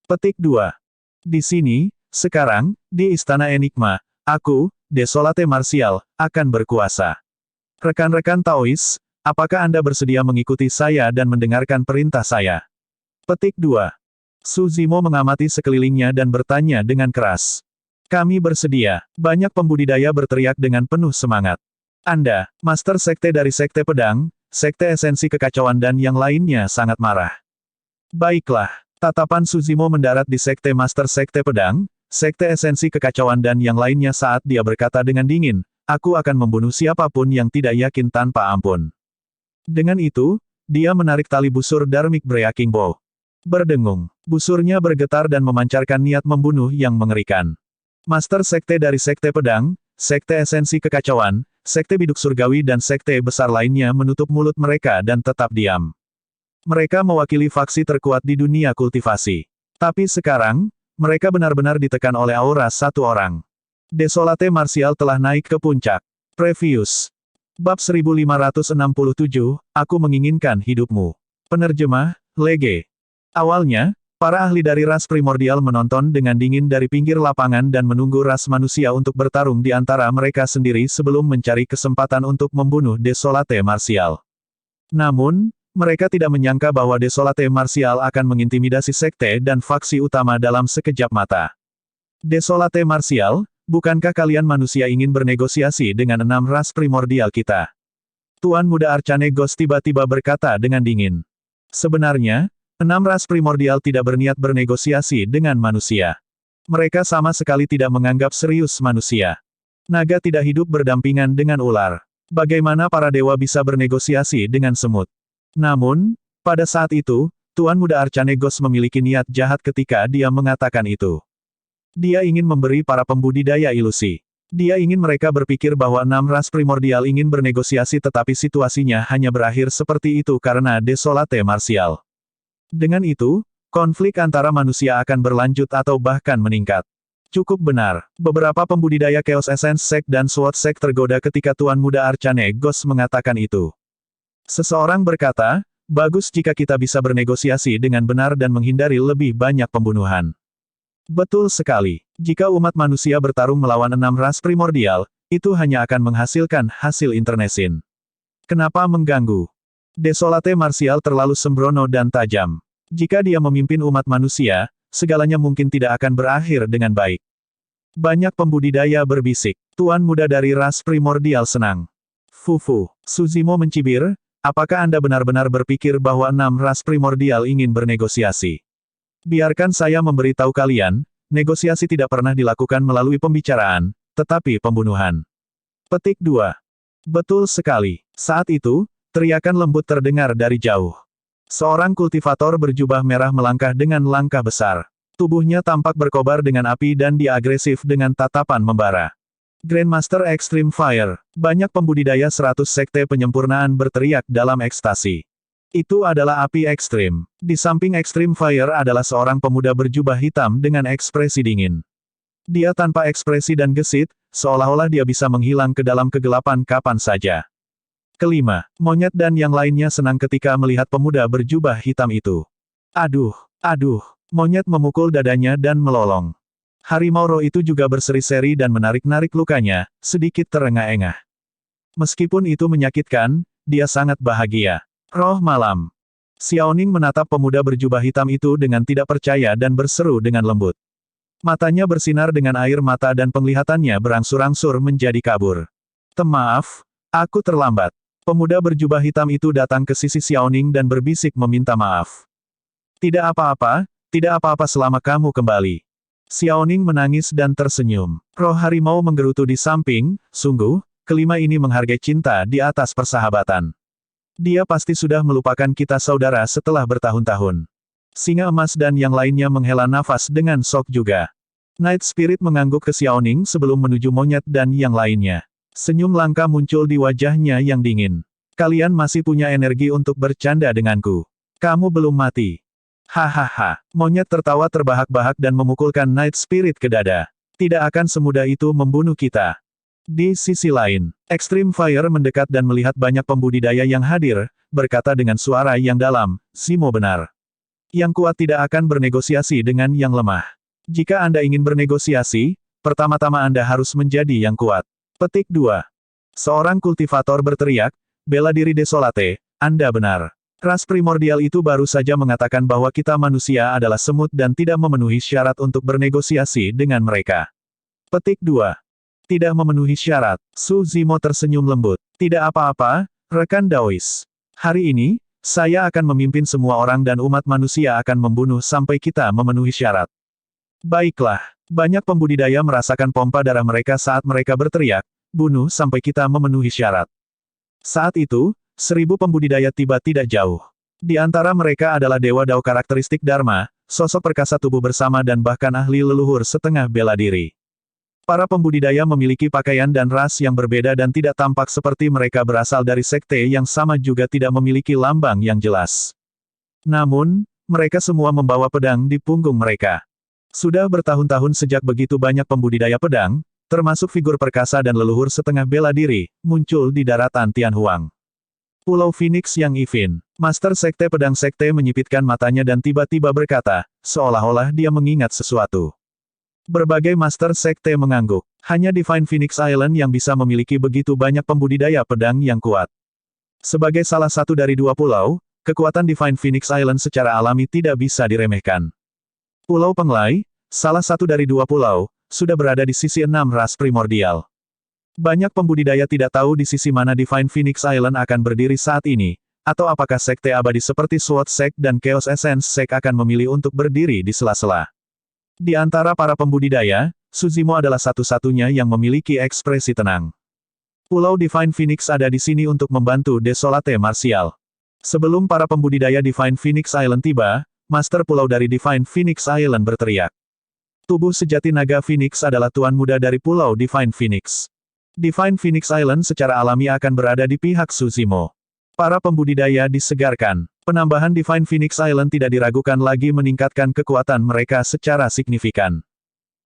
Petik 2. Di sini, sekarang, di Istana Enigma, aku, Desolate Martial, akan berkuasa. Rekan-rekan Taois, apakah Anda bersedia mengikuti saya dan mendengarkan perintah saya? Petik 2. Su Zimo mengamati sekelilingnya dan bertanya dengan keras. Kami bersedia. Banyak pembudidaya berteriak dengan penuh semangat. Anda, Master Sekte dari Sekte Pedang, Sekte Esensi Kekacauan dan yang lainnya sangat marah. Baiklah, tatapan Suzimo mendarat di Sekte Master Sekte Pedang, Sekte Esensi Kekacauan dan yang lainnya saat dia berkata dengan dingin, aku akan membunuh siapapun yang tidak yakin tanpa ampun. Dengan itu, dia menarik tali busur Dharmic Breaking Bow. Berdengung, busurnya bergetar dan memancarkan niat membunuh yang mengerikan. Master Sekte dari Sekte Pedang, Sekte Esensi Kekacauan, Sekte Biduk Surgawi dan Sekte besar lainnya menutup mulut mereka dan tetap diam. Mereka mewakili faksi terkuat di dunia kultivasi. Tapi sekarang, mereka benar-benar ditekan oleh aura satu orang. Desolate Martial telah naik ke puncak. Previous. Bab 1567, Aku Menginginkan Hidupmu. Penerjemah, Lege. Awalnya, para ahli dari ras primordial menonton dengan dingin dari pinggir lapangan dan menunggu ras manusia untuk bertarung di antara mereka sendiri sebelum mencari kesempatan untuk membunuh Desolate Martial. Namun, mereka tidak menyangka bahwa Desolate Martial akan mengintimidasi sekte dan faksi utama dalam sekejap mata. Desolate Martial, bukankah kalian manusia ingin bernegosiasi dengan 6 ras primordial kita? Tuan Muda Arcane Ghost tiba-tiba berkata dengan dingin. Sebenarnya, 6 ras primordial tidak berniat bernegosiasi dengan manusia. Mereka sama sekali tidak menganggap serius manusia. Naga tidak hidup berdampingan dengan ular. Bagaimana para dewa bisa bernegosiasi dengan semut? Namun, pada saat itu, Tuan Muda Arcane Ghost memiliki niat jahat ketika dia mengatakan itu. Dia ingin memberi para pembudidaya ilusi. Dia ingin mereka berpikir bahwa 6 ras primordial ingin bernegosiasi tetapi situasinya hanya berakhir seperti itu karena Desolate Martial. Dengan itu, konflik antara manusia akan berlanjut atau bahkan meningkat. Cukup benar, beberapa pembudidaya Chaos Essence Sect dan SWOT Sect tergoda ketika Tuan Muda Arcane Ghost mengatakan itu. Seseorang berkata, bagus jika kita bisa bernegosiasi dengan benar dan menghindari lebih banyak pembunuhan. Betul sekali, jika umat manusia bertarung melawan 6 ras primordial, itu hanya akan menghasilkan hasil internesin. Kenapa mengganggu? Desolate Martial terlalu sembrono dan tajam. Jika dia memimpin umat manusia, segalanya mungkin tidak akan berakhir dengan baik. Banyak pembudidaya berbisik. Tuan Muda dari ras primordial senang. Fufu, Suzimo mencibir, apakah Anda benar-benar berpikir bahwa 6 ras primordial ingin bernegosiasi? Biarkan saya memberitahu kalian, negosiasi tidak pernah dilakukan melalui pembicaraan, tetapi pembunuhan. Petik 2. Betul sekali. Saat itu, teriakan lembut terdengar dari jauh. Seorang kultivator berjubah merah melangkah dengan langkah besar. Tubuhnya tampak berkobar dengan api dan dia agresif dengan tatapan membara. Grandmaster Extreme Fire. Banyak pembudidaya 100 sekte penyempurnaan berteriak dalam ekstasi. Itu adalah api ekstrim. Di samping Extreme Fire adalah seorang pemuda berjubah hitam dengan ekspresi dingin. Dia tanpa ekspresi dan gesit, seolah-olah dia bisa menghilang ke dalam kegelapan kapan saja. Kelima, monyet dan yang lainnya senang ketika melihat pemuda berjubah hitam itu. Aduh, monyet memukul dadanya dan melolong. Harimau roh itu juga berseri-seri dan menarik-narik lukanya, sedikit terengah-engah. Meskipun itu menyakitkan, dia sangat bahagia. Roh malam. Xiaoning menatap pemuda berjubah hitam itu dengan tidak percaya dan berseru dengan lembut. Matanya bersinar dengan air mata dan penglihatannya berangsur-angsur menjadi kabur. Maaf, aku terlambat. Pemuda berjubah hitam itu datang ke sisi Xiaoning dan berbisik meminta maaf. Tidak apa-apa selama kamu kembali. Xiaoning menangis dan tersenyum. Roh harimau menggerutu di samping, sungguh, kelima ini menghargai cinta di atas persahabatan. Dia pasti sudah melupakan kita saudara setelah bertahun-tahun. Singa emas dan yang lainnya menghela nafas dengan shock juga. Night Spirit mengangguk ke Xiaoning sebelum menuju monyet dan yang lainnya. Senyum langka muncul di wajahnya yang dingin. Kalian masih punya energi untuk bercanda denganku. Kamu belum mati. Hahaha. Monyet tertawa terbahak-bahak dan memukulkan Night Spirit ke dada. Tidak akan semudah itu membunuh kita. Di sisi lain, Extreme Fire mendekat dan melihat banyak pembudidaya yang hadir, berkata dengan suara yang dalam, Zimo benar. Yang kuat tidak akan bernegosiasi dengan yang lemah. Jika Anda ingin bernegosiasi, pertama-tama Anda harus menjadi yang kuat. Petik 2. Seorang kultivator berteriak, bela diri Desolate, Anda benar. Ras primordial itu baru saja mengatakan bahwa kita manusia adalah semut dan tidak memenuhi syarat untuk bernegosiasi dengan mereka. Petik 2. Tidak memenuhi syarat. Su Zimo tersenyum lembut. Tidak apa-apa, rekan Daois. Hari ini, saya akan memimpin semua orang dan umat manusia akan membunuh sampai kita memenuhi syarat. Baiklah. Banyak pembudidaya merasakan pompa darah mereka saat mereka berteriak, bunuh sampai kita memenuhi syarat. Saat itu, 1000 pembudidaya tiba tidak jauh. Di antara mereka adalah Dewa Dao karakteristik Dharma, sosok perkasa tubuh bersama dan bahkan ahli leluhur setengah bela diri. Para pembudidaya memiliki pakaian dan ras yang berbeda dan tidak tampak seperti mereka berasal dari sekte yang sama juga tidak memiliki lambang yang jelas. Namun, mereka semua membawa pedang di punggung mereka. Sudah bertahun-tahun sejak begitu banyak pembudidaya pedang, termasuk figur perkasa dan leluhur setengah bela diri, muncul di daratan Tianhuang. Pulau Phoenix yang Ifin. Master Sekte Pedang Sekte menyipitkan matanya dan tiba-tiba berkata, seolah-olah dia mengingat sesuatu. Berbagai Master Sekte mengangguk. Hanya Divine Phoenix Island yang bisa memiliki begitu banyak pembudidaya pedang yang kuat. Sebagai salah satu dari 2 pulau, kekuatan Divine Phoenix Island secara alami tidak bisa diremehkan. Pulau Penglai, salah satu dari 2 pulau, sudah berada di sisi 6 ras primordial. Banyak pembudidaya tidak tahu di sisi mana Divine Phoenix Island akan berdiri saat ini, atau apakah sekte abadi seperti Sword Sect dan Chaos Essence Sect akan memilih untuk berdiri di sela-sela. Di antara para pembudidaya, Su Zimo adalah satu-satunya yang memiliki ekspresi tenang. Pulau Divine Phoenix ada di sini untuk membantu Desolate Martial. Sebelum para pembudidaya Divine Phoenix Island tiba, Master Pulau dari Divine Phoenix Island berteriak. Tubuh sejati naga Phoenix adalah tuan muda dari Pulau Divine Phoenix. Divine Phoenix Island secara alami akan berada di pihak Su Zimo. Para pembudidaya disegarkan. Penambahan Divine Phoenix Island tidak diragukan lagi meningkatkan kekuatan mereka secara signifikan.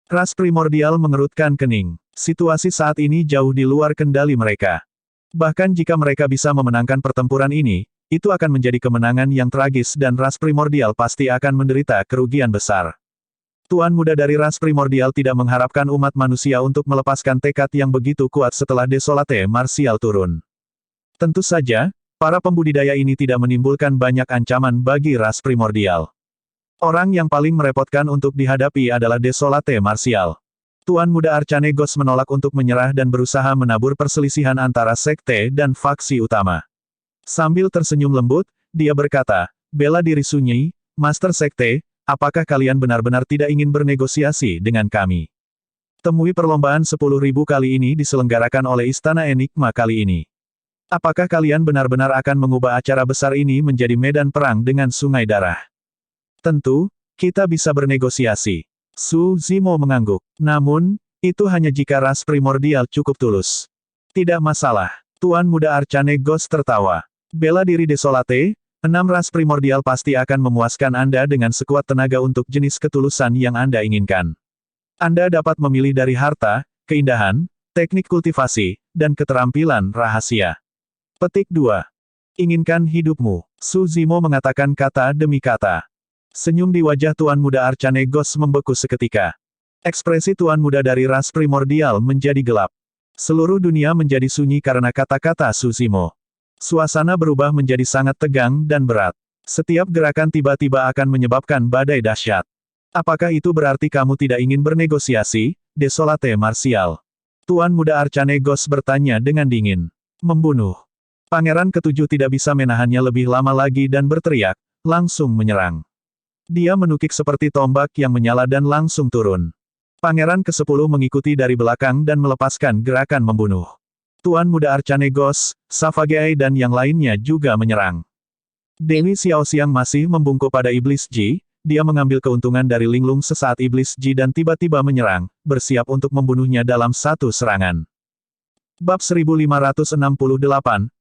Ras primordial mengerutkan kening. Situasi saat ini jauh di luar kendali mereka. Bahkan jika mereka bisa memenangkan pertempuran ini, itu akan menjadi kemenangan yang tragis dan ras primordial pasti akan menderita kerugian besar. Tuan muda dari ras primordial tidak mengharapkan umat manusia untuk melepaskan tekad yang begitu kuat setelah Desolate Martial turun. Tentu saja, para pembudidaya ini tidak menimbulkan banyak ancaman bagi ras primordial. Orang yang paling merepotkan untuk dihadapi adalah Desolate Martial. Tuan muda Arcane Ghost menolak untuk menyerah dan berusaha menabur perselisihan antara sekte dan faksi utama. Sambil tersenyum lembut, dia berkata, bela diri sunyi, Master Sekte, apakah kalian benar-benar tidak ingin bernegosiasi dengan kami? Temui perlombaan 10.000 kali ini diselenggarakan oleh Istana Enigma kali ini. Apakah kalian benar-benar akan mengubah acara besar ini menjadi medan perang dengan sungai darah? Tentu, kita bisa bernegosiasi. Su Zimo mengangguk. Namun, itu hanya jika ras primordial cukup tulus. Tidak masalah. Tuan muda Arcane Ghost tertawa. Bela diri Desolate, 6 ras primordial pasti akan memuaskan Anda dengan sekuat tenaga untuk jenis ketulusan yang Anda inginkan. Anda dapat memilih dari harta, keindahan, teknik kultivasi, dan keterampilan rahasia. Petik 2. Inginkan hidupmu. Su Zimo mengatakan kata demi kata. Senyum di wajah Tuan Muda Arcane Ghost membeku seketika. Ekspresi Tuan Muda dari ras primordial menjadi gelap. Seluruh dunia menjadi sunyi karena kata-kata Su Zimo. Suasana berubah menjadi sangat tegang dan berat. Setiap gerakan tiba-tiba akan menyebabkan badai dahsyat. Apakah itu berarti kamu tidak ingin bernegosiasi, Desolate Martial? Tuan Muda Arcane Ghost bertanya dengan dingin. Membunuh. Pangeran ketujuh tidak bisa menahannya lebih lama lagi dan berteriak, langsung menyerang. Dia menukik seperti tombak yang menyala dan langsung turun. Pangeran ke-10 mengikuti dari belakang dan melepaskan gerakan membunuh. Tuan Muda Arcane Ghost, Savage dan yang lainnya juga menyerang. Dewi Xiaoxiang masih membungkuk pada Iblis Ji, dia mengambil keuntungan dari linglung sesaat Iblis Ji dan tiba-tiba menyerang, bersiap untuk membunuhnya dalam satu serangan. Bab 1568,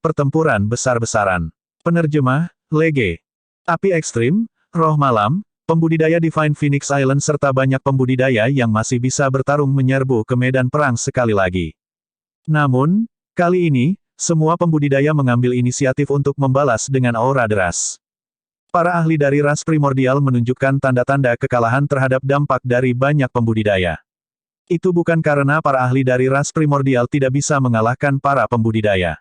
Pertempuran Besar-besaran. Penerjemah, Lege. Api ekstrim, roh malam, pembudidaya Divine Phoenix Island serta banyak pembudidaya yang masih bisa bertarung menyerbu ke medan perang sekali lagi. Namun, kali ini, semua pembudidaya mengambil inisiatif untuk membalas dengan aura deras. Para ahli dari ras primordial menunjukkan tanda-tanda kekalahan terhadap dampak dari banyak pembudidaya. Itu bukan karena para ahli dari ras primordial tidak bisa mengalahkan para pembudidaya.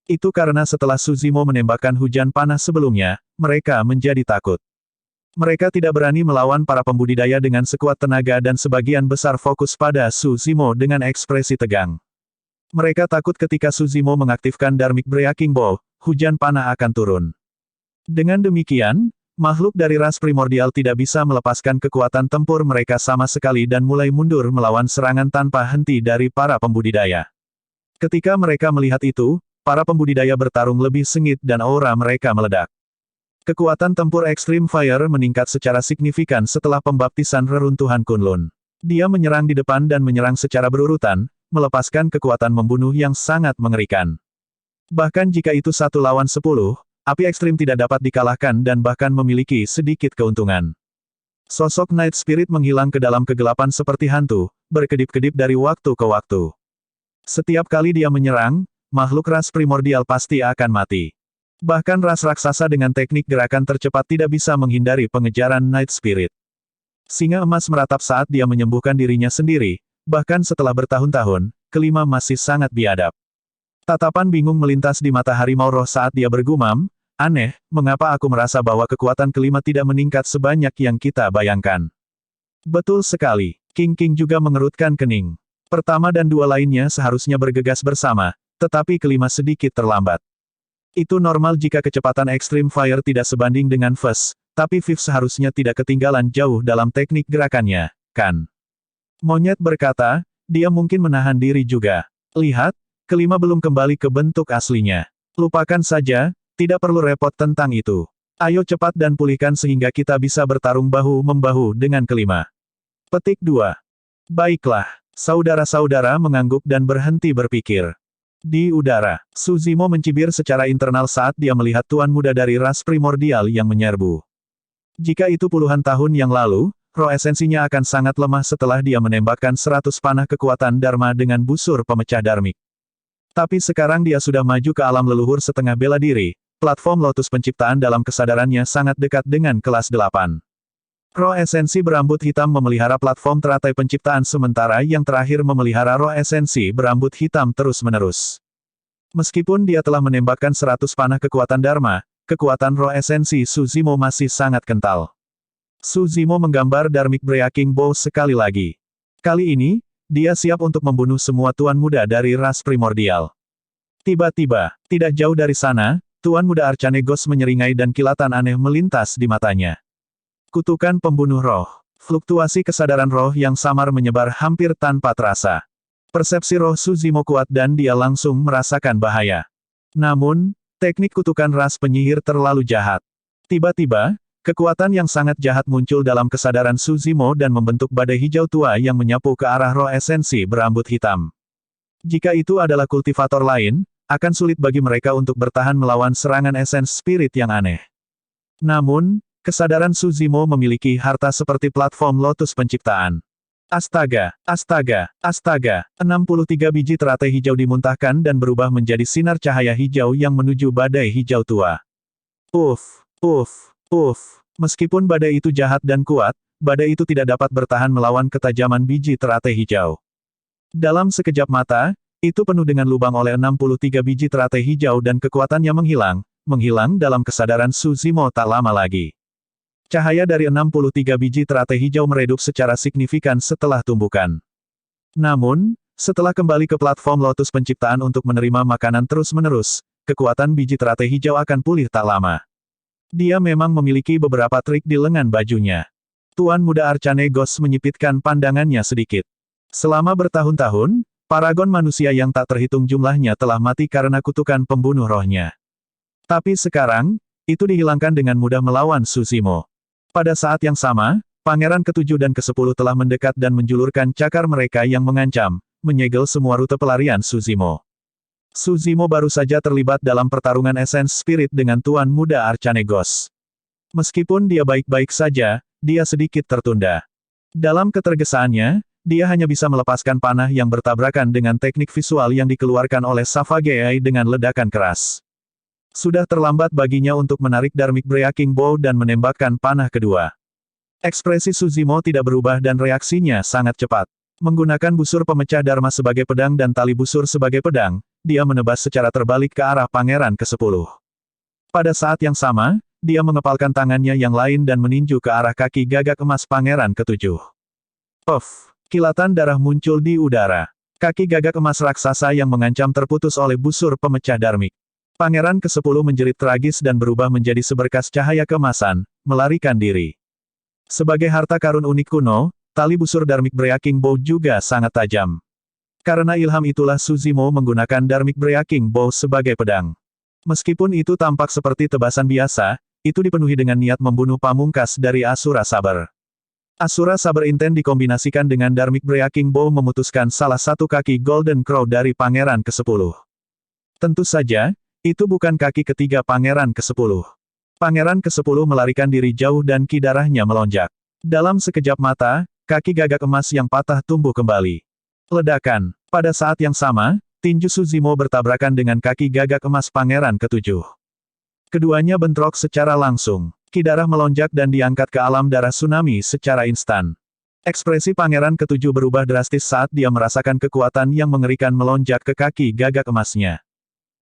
Itu karena setelah Su Zimo menembakkan hujan panas sebelumnya, mereka menjadi takut. Mereka tidak berani melawan para pembudidaya dengan sekuat tenaga dan sebagian besar fokus pada Su Zimo dengan ekspresi tegang. Mereka takut ketika Su Zimo mengaktifkan Dharmic Breaking Bow, hujan panah akan turun. Dengan demikian, makhluk dari ras primordial tidak bisa melepaskan kekuatan tempur mereka sama sekali dan mulai mundur melawan serangan tanpa henti dari para pembudidaya. Ketika mereka melihat itu, para pembudidaya bertarung lebih sengit dan aura mereka meledak. Kekuatan tempur Extreme Fire meningkat secara signifikan setelah pembaptisan reruntuhan Kunlun. Dia menyerang di depan dan menyerang secara berurutan, melepaskan kekuatan membunuh yang sangat mengerikan. Bahkan jika itu 1 lawan 10, api ekstrim tidak dapat dikalahkan dan bahkan memiliki sedikit keuntungan. Sosok Night Spirit menghilang ke dalam kegelapan seperti hantu, berkedip-kedip dari waktu ke waktu. Setiap kali dia menyerang, makhluk ras primordial pasti akan mati. Bahkan ras raksasa dengan teknik gerakan tercepat tidak bisa menghindari pengejaran Night Spirit. Singa emas meratap saat dia menyembuhkan dirinya sendiri, bahkan setelah bertahun-tahun, kelima masih sangat biadab. Tatapan bingung melintas di mata harimau roh saat dia bergumam, aneh, mengapa aku merasa bahwa kekuatan kelima tidak meningkat sebanyak yang kita bayangkan. Betul sekali, King juga mengerutkan kening. Pertama dan dua lainnya seharusnya bergegas bersama, tetapi kelima sedikit terlambat. Itu normal jika kecepatan Extreme Fire tidak sebanding dengan Fuzz, tapi Viv seharusnya tidak ketinggalan jauh dalam teknik gerakannya, kan? Monyet berkata, dia mungkin menahan diri juga. Lihat, kelima belum kembali ke bentuk aslinya. Lupakan saja, tidak perlu repot tentang itu. Ayo cepat dan pulihkan sehingga kita bisa bertarung bahu-membahu dengan kelima. Petik 2. Baiklah, saudara-saudara mengangguk dan berhenti berpikir. Di udara, Su Zimo mencibir secara internal saat dia melihat tuan muda dari ras primordial yang menyerbu. Jika itu puluhan tahun yang lalu, roh esensinya akan sangat lemah setelah dia menembakkan 100 panah kekuatan Dharma dengan busur pemecah Dharmik. Tapi sekarang dia sudah maju ke alam leluhur setengah bela diri, platform Lotus penciptaan dalam kesadarannya sangat dekat dengan kelas 8. Roh esensi berambut hitam memelihara platform teratai penciptaan sementara yang terakhir memelihara roh esensi berambut hitam terus-menerus. Meskipun dia telah menembakkan 100 panah kekuatan Dharma, kekuatan roh esensi Su Zimo masih sangat kental. Su Zimo menggambar Dharmic Breaking Bow sekali lagi. Kali ini, dia siap untuk membunuh semua tuan muda dari ras primordial. Tiba-tiba, tidak jauh dari sana, tuan muda Arcanegos menyeringai dan kilatan aneh melintas di matanya. Kutukan pembunuh roh. Fluktuasi kesadaran roh yang samar menyebar hampir tanpa terasa. Persepsi roh Su Zimo kuat dan dia langsung merasakan bahaya. Namun, teknik kutukan ras penyihir terlalu jahat. Tiba-tiba, kekuatan yang sangat jahat muncul dalam kesadaran Su Zimo dan membentuk badai hijau tua yang menyapu ke arah roh esensi berambut hitam. Jika itu adalah kultivator lain, akan sulit bagi mereka untuk bertahan melawan serangan esens spirit yang aneh. Namun, kesadaran Su Zimo memiliki harta seperti platform Lotus penciptaan. Astaga, astaga, astaga, 63 biji teratai hijau dimuntahkan dan berubah menjadi sinar cahaya hijau yang menuju badai hijau tua. Uff, uff, uff. Meskipun badai itu jahat dan kuat, badai itu tidak dapat bertahan melawan ketajaman biji teratai hijau. Dalam sekejap mata, itu penuh dengan lubang oleh 63 biji teratai hijau dan kekuatannya menghilang dalam kesadaran Su Zimo tak lama lagi. Cahaya dari 63 biji teratai hijau meredup secara signifikan setelah tumbukan. Namun, setelah kembali ke platform Lotus penciptaan untuk menerima makanan terus-menerus, kekuatan biji teratai hijau akan pulih tak lama. Dia memang memiliki beberapa trik di lengan bajunya. Tuan muda Arcanegos menyipitkan pandangannya sedikit. Selama bertahun-tahun, paragon manusia yang tak terhitung jumlahnya telah mati karena kutukan pembunuh rohnya. Tapi sekarang, itu dihilangkan dengan mudah melawan Su Zimo. Pada saat yang sama, Pangeran ke-7 dan ke-10 telah mendekat dan menjulurkan cakar mereka yang mengancam, menyegel semua rute pelarian Su Zimo. Su Zimo baru saja terlibat dalam pertarungan esens spirit dengan tuan muda Arcanegos. Meskipun dia baik-baik saja, dia sedikit tertunda. Dalam ketergesaannya, dia hanya bisa melepaskan panah yang bertabrakan dengan teknik visual yang dikeluarkan oleh Savagei dengan ledakan keras. Sudah terlambat baginya untuk menarik Dharmic Breaking Bow dan menembakkan panah kedua. Ekspresi Su Zimo tidak berubah dan reaksinya sangat cepat. Menggunakan busur pemecah Dharma sebagai pedang dan tali busur sebagai pedang, dia menebas secara terbalik ke arah Pangeran ke-10. Pada saat yang sama, dia mengepalkan tangannya yang lain dan meninju ke arah kaki gagak emas pangeran ketujuh. Puff! Kilatan darah muncul di udara. Kaki gagak emas raksasa yang mengancam terputus oleh busur pemecah darmik. Pangeran ke-10 menjerit tragis dan berubah menjadi seberkas cahaya keemasan, melarikan diri. Sebagai harta karun unik kuno, tali busur darmik Breaking Bow juga sangat tajam. Karena ilham itulah Suzimo menggunakan darmik Breaking Bow sebagai pedang. Meskipun itu tampak seperti tebasan biasa, itu dipenuhi dengan niat membunuh pamungkas dari Asura Saber. Asura Saber Inten dikombinasikan dengan darmik Breaking Bow memutuskan salah satu kaki Golden Crow dari Pangeran ke-10. Tentu saja, itu bukan kaki ketiga Pangeran ke-10. Pangeran ke-10 melarikan diri jauh dan ki darahnya melonjak. Dalam sekejap mata, kaki gagak emas yang patah tumbuh kembali. Ledakan. Pada saat yang sama, tinju Suzimo bertabrakan dengan kaki gagak emas Pangeran ke-7. Keduanya bentrok secara langsung. Ki darah melonjak dan diangkat ke alam darah tsunami secara instan. Ekspresi Pangeran ke-7 berubah drastis saat dia merasakan kekuatan yang mengerikan melonjak ke kaki gagak emasnya.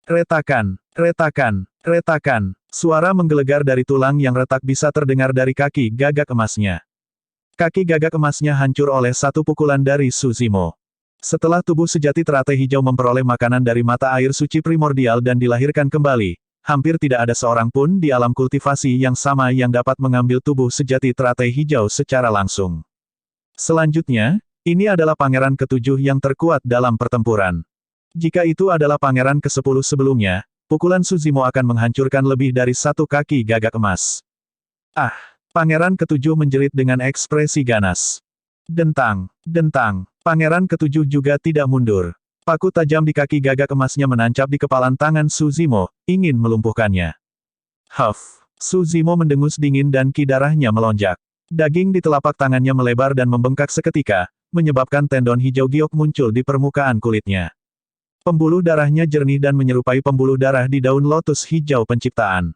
Retakan, retakan, retakan. Suara menggelegar dari tulang yang retak bisa terdengar dari kaki gagak emasnya. Kaki gagak emasnya hancur oleh satu pukulan dari Suzimo. Setelah tubuh sejati teratai hijau memperoleh makanan dari mata air suci primordial dan dilahirkan kembali, hampir tidak ada seorang pun di alam kultivasi yang sama yang dapat mengambil tubuh sejati teratai hijau secara langsung. Selanjutnya, ini adalah pangeran ke-7 yang terkuat dalam pertempuran. Jika itu adalah pangeran ke-10 sebelumnya, pukulan Suzimo akan menghancurkan lebih dari satu kaki gagak emas. Ah! Pangeran ke-7 menjerit dengan ekspresi ganas. Dentang, dentang. Pangeran ke-7 juga tidak mundur. Paku tajam di kaki gagak emasnya menancap di kepalan tangan Suzimo, ingin melumpuhkannya. Huff! Suzimo mendengus dingin dan ki darahnya melonjak. Daging di telapak tangannya melebar dan membengkak seketika, menyebabkan tendon hijau giok muncul di permukaan kulitnya. Pembuluh darahnya jernih dan menyerupai pembuluh darah di daun lotus hijau penciptaan.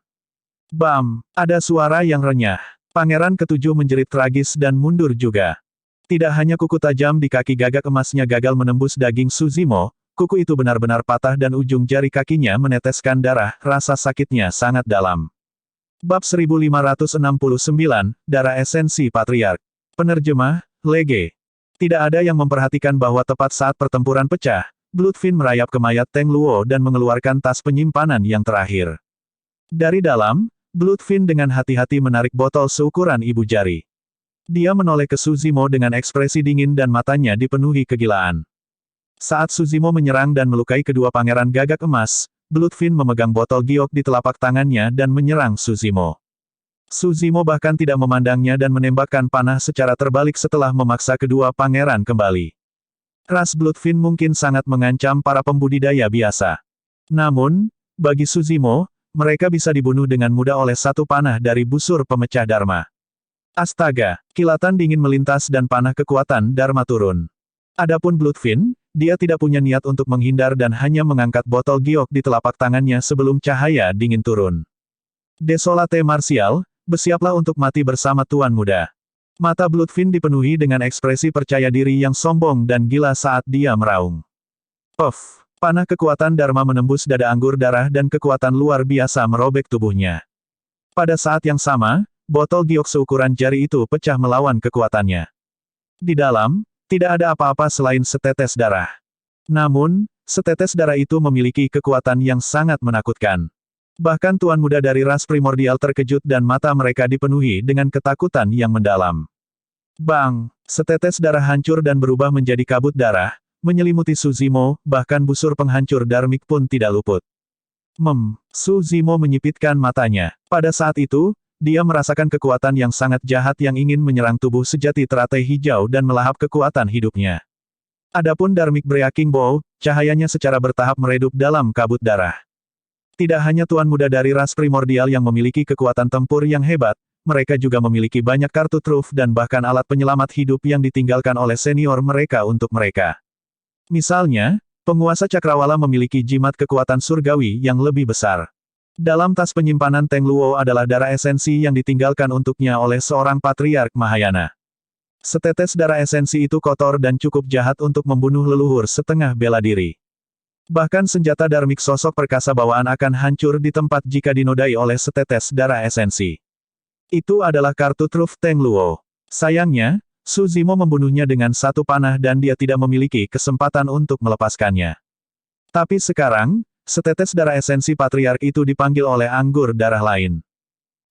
Bam! Ada suara yang renyah. Pangeran ke-7 menjerit tragis dan mundur juga. Tidak hanya kuku tajam di kaki gagak emasnya gagal menembus daging Suzimo, kuku itu benar-benar patah dan ujung jari kakinya meneteskan darah, rasa sakitnya sangat dalam. Bab 1569, Darah Esensi Patriark. Penerjemah, Lege. Tidak ada yang memperhatikan bahwa tepat saat pertempuran pecah, Bloodfin merayap ke mayat Teng Luo dan mengeluarkan tas penyimpanan yang terakhir. Dari dalam, Bloodfin dengan hati-hati menarik botol seukuran ibu jari. Dia menoleh ke Suzimo dengan ekspresi dingin dan matanya dipenuhi kegilaan. Saat Suzimo menyerang dan melukai kedua pangeran gagak emas, Bloodfin memegang botol giok di telapak tangannya dan menyerang Suzimo. Suzimo bahkan tidak memandangnya dan menembakkan panah secara terbalik setelah memaksa kedua pangeran kembali. Ras Bloodfin mungkin sangat mengancam para pembudidaya biasa. Namun, bagi Suzimo, mereka bisa dibunuh dengan mudah oleh satu panah dari busur pemecah Dharma. Astaga! Kilatan dingin melintas dan panah kekuatan Dharma turun. Adapun Bloodfin, dia tidak punya niat untuk menghindar dan hanya mengangkat botol giok di telapak tangannya sebelum cahaya dingin turun. Desolate Martial, bersiaplah untuk mati bersama Tuan Muda. Mata Bloodfin dipenuhi dengan ekspresi percaya diri yang sombong dan gila saat dia meraung. Puff! Panah kekuatan Dharma menembus dada anggur darah dan kekuatan luar biasa merobek tubuhnya. Pada saat yang sama, botol giok seukuran jari itu pecah melawan kekuatannya. Di dalam, tidak ada apa-apa selain setetes darah. Namun, setetes darah itu memiliki kekuatan yang sangat menakutkan. Bahkan Tuan Muda dari ras primordial terkejut dan mata mereka dipenuhi dengan ketakutan yang mendalam. Bang! Setetes darah hancur dan berubah menjadi kabut darah, menyelimuti Suzimo, bahkan busur penghancur darmik pun tidak luput. Suzimo menyipitkan matanya. Pada saat itu, dia merasakan kekuatan yang sangat jahat yang ingin menyerang tubuh sejati teratai hijau dan melahap kekuatan hidupnya. Adapun darmik Breaking Bow, cahayanya secara bertahap meredup dalam kabut darah. Tidak hanya Tuan Muda dari ras primordial yang memiliki kekuatan tempur yang hebat, mereka juga memiliki banyak kartu truf dan bahkan alat penyelamat hidup yang ditinggalkan oleh senior mereka untuk mereka. Misalnya, penguasa Cakrawala memiliki jimat kekuatan surgawi yang lebih besar. Dalam tas penyimpanan Teng Luo adalah darah esensi yang ditinggalkan untuknya oleh seorang patriark Mahayana. Setetes darah esensi itu kotor dan cukup jahat untuk membunuh leluhur setengah bela diri. Bahkan senjata darmik sosok perkasa bawaan akan hancur di tempat jika dinodai oleh setetes darah esensi. Itu adalah kartu truf Teng Luo. Sayangnya, Su Zimo membunuhnya dengan satu panah dan dia tidak memiliki kesempatan untuk melepaskannya. Tapi sekarang, setetes darah esensi patriark itu dipanggil oleh anggur darah lain.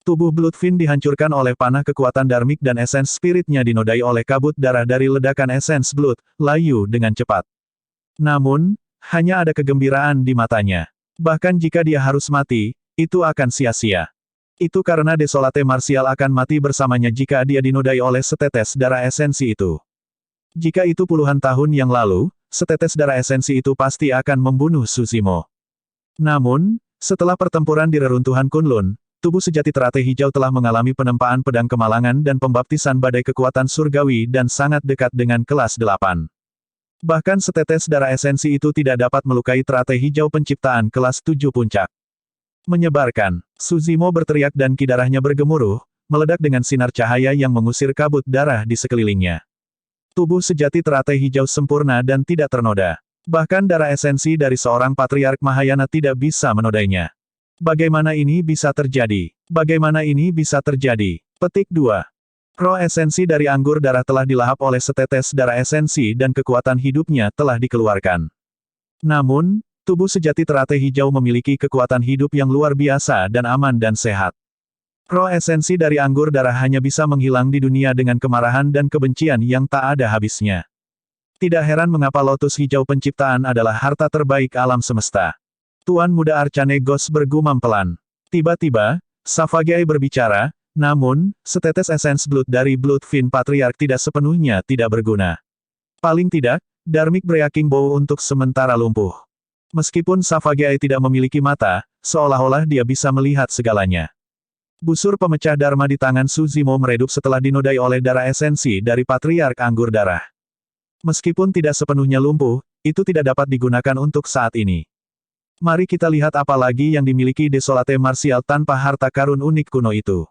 Tubuh Bloodfin dihancurkan oleh panah kekuatan darmik dan esens spiritnya dinodai oleh kabut darah dari ledakan esens Blood, layu dengan cepat. Namun, hanya ada kegembiraan di matanya. Bahkan jika dia harus mati, itu akan sia-sia. Itu karena Desolate Martial akan mati bersamanya jika dia dinodai oleh setetes darah esensi itu. Jika itu puluhan tahun yang lalu, setetes darah esensi itu pasti akan membunuh Su Zimo. Namun, setelah pertempuran di reruntuhan Kunlun, tubuh sejati teratai hijau telah mengalami penempaan pedang kemalangan dan pembaptisan badai kekuatan surgawi dan sangat dekat dengan kelas 8. Bahkan setetes darah esensi itu tidak dapat melukai teratai hijau penciptaan kelas 7 puncak. Menyebarkan, Su Zimo berteriak dan ki darahnya bergemuruh, meledak dengan sinar cahaya yang mengusir kabut darah di sekelilingnya. Tubuh sejati teratai hijau sempurna dan tidak ternoda. Bahkan darah esensi dari seorang patriark Mahayana tidak bisa menodainya. Bagaimana ini bisa terjadi? Bagaimana ini bisa terjadi? Petik 2. Roh esensi dari anggur darah telah dilahap oleh setetes darah esensi dan kekuatan hidupnya telah dikeluarkan. Namun, tubuh sejati teratai hijau memiliki kekuatan hidup yang luar biasa dan aman dan sehat. Roh esensi dari anggur darah hanya bisa menghilang di dunia dengan kemarahan dan kebencian yang tak ada habisnya. Tidak heran mengapa lotus hijau penciptaan adalah harta terbaik alam semesta. Tuan Muda Arcane Ghost bergumam pelan. Tiba-tiba, Savage berbicara, namun, setetes esens blood dari Bloodfin Patriarch tidak sepenuhnya tidak berguna. Paling tidak, Dharmic Breaking Bow untuk sementara lumpuh. Meskipun Savage tidak memiliki mata, seolah-olah dia bisa melihat segalanya. Busur pemecah Dharma di tangan Su Zimo meredup setelah dinodai oleh darah esensi dari Patriark Anggur Darah. Meskipun tidak sepenuhnya lumpuh, itu tidak dapat digunakan untuk saat ini. Mari kita lihat apa lagi yang dimiliki Desolate Martial tanpa harta karun unik kuno itu.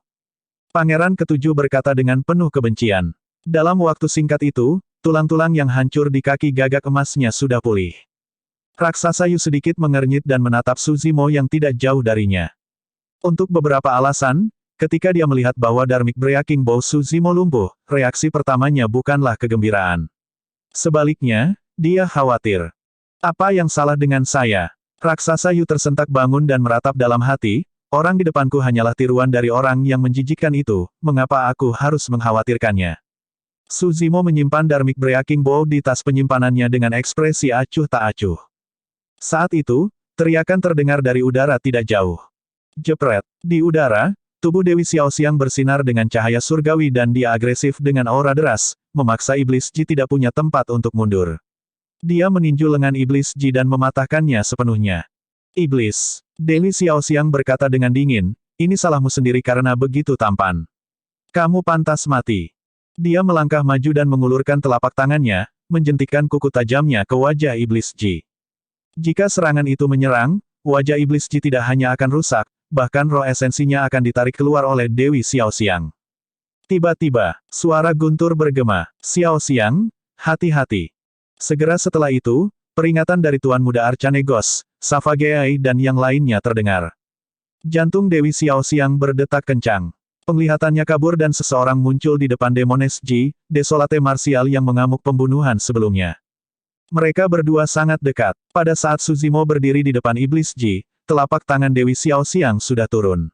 Pangeran ketujuh berkata dengan penuh kebencian. Dalam waktu singkat itu, tulang-tulang yang hancur di kaki gagak emasnya sudah pulih. Raksasa Yu sedikit mengernyit dan menatap Su Zimo yang tidak jauh darinya. Untuk beberapa alasan, ketika dia melihat bahwa Dharmic Breaking Bow Su Zimo lumpuh, reaksi pertamanya bukanlah kegembiraan. Sebaliknya, dia khawatir. Apa yang salah dengan saya? Raksasa Yu tersentak bangun dan meratap dalam hati, orang di depanku hanyalah tiruan dari orang yang menjijikkan itu, mengapa aku harus mengkhawatirkannya? Su Zimo menyimpan Dharmic Breaking Bow di tas penyimpanannya dengan ekspresi acuh tak acuh. Saat itu, teriakan terdengar dari udara tidak jauh. Jepret, di udara, tubuh Dewi Xiaoxiang bersinar dengan cahaya surgawi dan dia agresif dengan aura deras, memaksa Iblis Ji tidak punya tempat untuk mundur. Dia meninju lengan Iblis Ji dan mematahkannya sepenuhnya. Iblis, Dewi Xiaoxiang berkata dengan dingin, ini salahmu sendiri karena begitu tampan. Kamu pantas mati. Dia melangkah maju dan mengulurkan telapak tangannya, menjentikkan kuku tajamnya ke wajah Iblis Ji. Jika serangan itu menyerang, wajah Iblis Ji tidak hanya akan rusak, bahkan roh esensinya akan ditarik keluar oleh Dewi Xiaoxiang. Tiba-tiba, suara guntur bergema, Xiaoxiang, hati-hati. Segera setelah itu, peringatan dari Tuan Muda Arcane Ghost, Savage dan yang lainnya terdengar. Jantung Dewi Xiaoxiang berdetak kencang. Penglihatannya kabur dan seseorang muncul di depan Demones Ji, Desolate Martial yang mengamuk pembunuhan sebelumnya. Mereka berdua sangat dekat. Pada saat Su Zimo berdiri di depan Iblis Ji, telapak tangan Dewi Xiaoxiang sudah turun.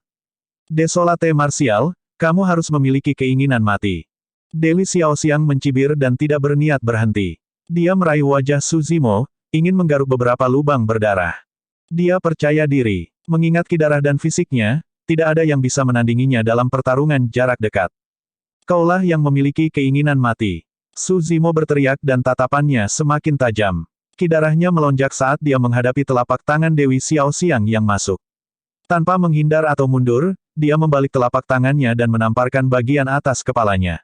Desolate Martial, kamu harus memiliki keinginan mati. Dewi Xiaoxiang mencibir dan tidak berniat berhenti. Dia meraih wajah Su Zimo, ingin menggaruk beberapa lubang berdarah. Dia percaya diri, mengingat ki darah dan fisiknya, tidak ada yang bisa menandinginya dalam pertarungan jarak dekat. Kaulah yang memiliki keinginan mati. Su Zimo berteriak dan tatapannya semakin tajam. Ki darahnya melonjak saat dia menghadapi telapak tangan Dewi Xiaoxiang yang masuk. Tanpa menghindar atau mundur, dia membalik telapak tangannya dan menamparkan bagian atas kepalanya.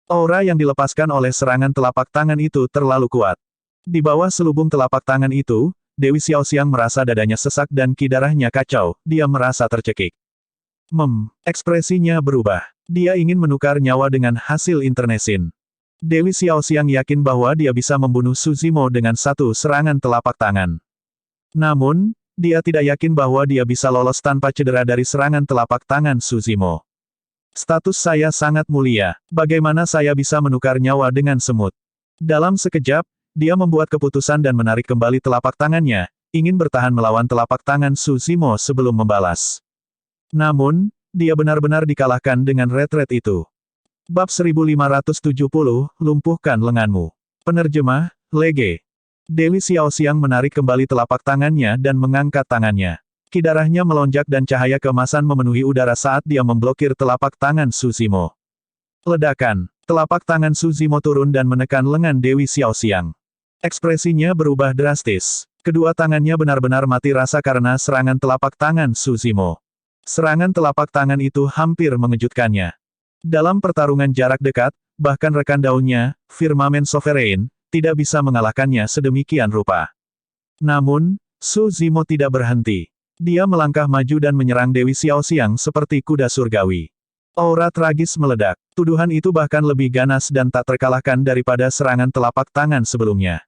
Aura yang dilepaskan oleh serangan telapak tangan itu terlalu kuat. Di bawah selubung telapak tangan itu, Dewi Xiaoxiang merasa dadanya sesak dan ki darahnya kacau, dia merasa tercekik. Ekspresinya berubah. Dia ingin menukar nyawa dengan hasil internesin. Dewi Xiaoxiang yakin bahwa dia bisa membunuh Su Zimo dengan satu serangan telapak tangan. Namun, dia tidak yakin bahwa dia bisa lolos tanpa cedera dari serangan telapak tangan Su Zimo. Status saya sangat mulia. Bagaimana saya bisa menukar nyawa dengan semut? Dalam sekejap, dia membuat keputusan dan menarik kembali telapak tangannya, ingin bertahan melawan telapak tangan Su Zimo sebelum membalas. Namun, dia benar-benar dikalahkan dengan retret itu. Bab 1570, lumpuhkan lenganmu. Penerjemah, Lege. Dewi Xiaoxiang menarik kembali telapak tangannya dan mengangkat tangannya. Ki darahnya melonjak dan cahaya keemasan memenuhi udara saat dia memblokir telapak tangan Su Zimo. Ledakan. Telapak tangan Su Zimo turun dan menekan lengan Dewi Xiaoxiang. Ekspresinya berubah drastis. Kedua tangannya benar-benar mati rasa karena serangan telapak tangan Su Zimo. Serangan telapak tangan itu hampir mengejutkannya. Dalam pertarungan jarak dekat, bahkan rekan daunnya, Firmamen Sovereign, tidak bisa mengalahkannya sedemikian rupa. Namun, Su Zimo tidak berhenti. Dia melangkah maju dan menyerang Dewi Xiaoxiang seperti kuda surgawi. Aura tragis meledak. Tuduhan itu bahkan lebih ganas dan tak terkalahkan daripada serangan telapak tangan sebelumnya.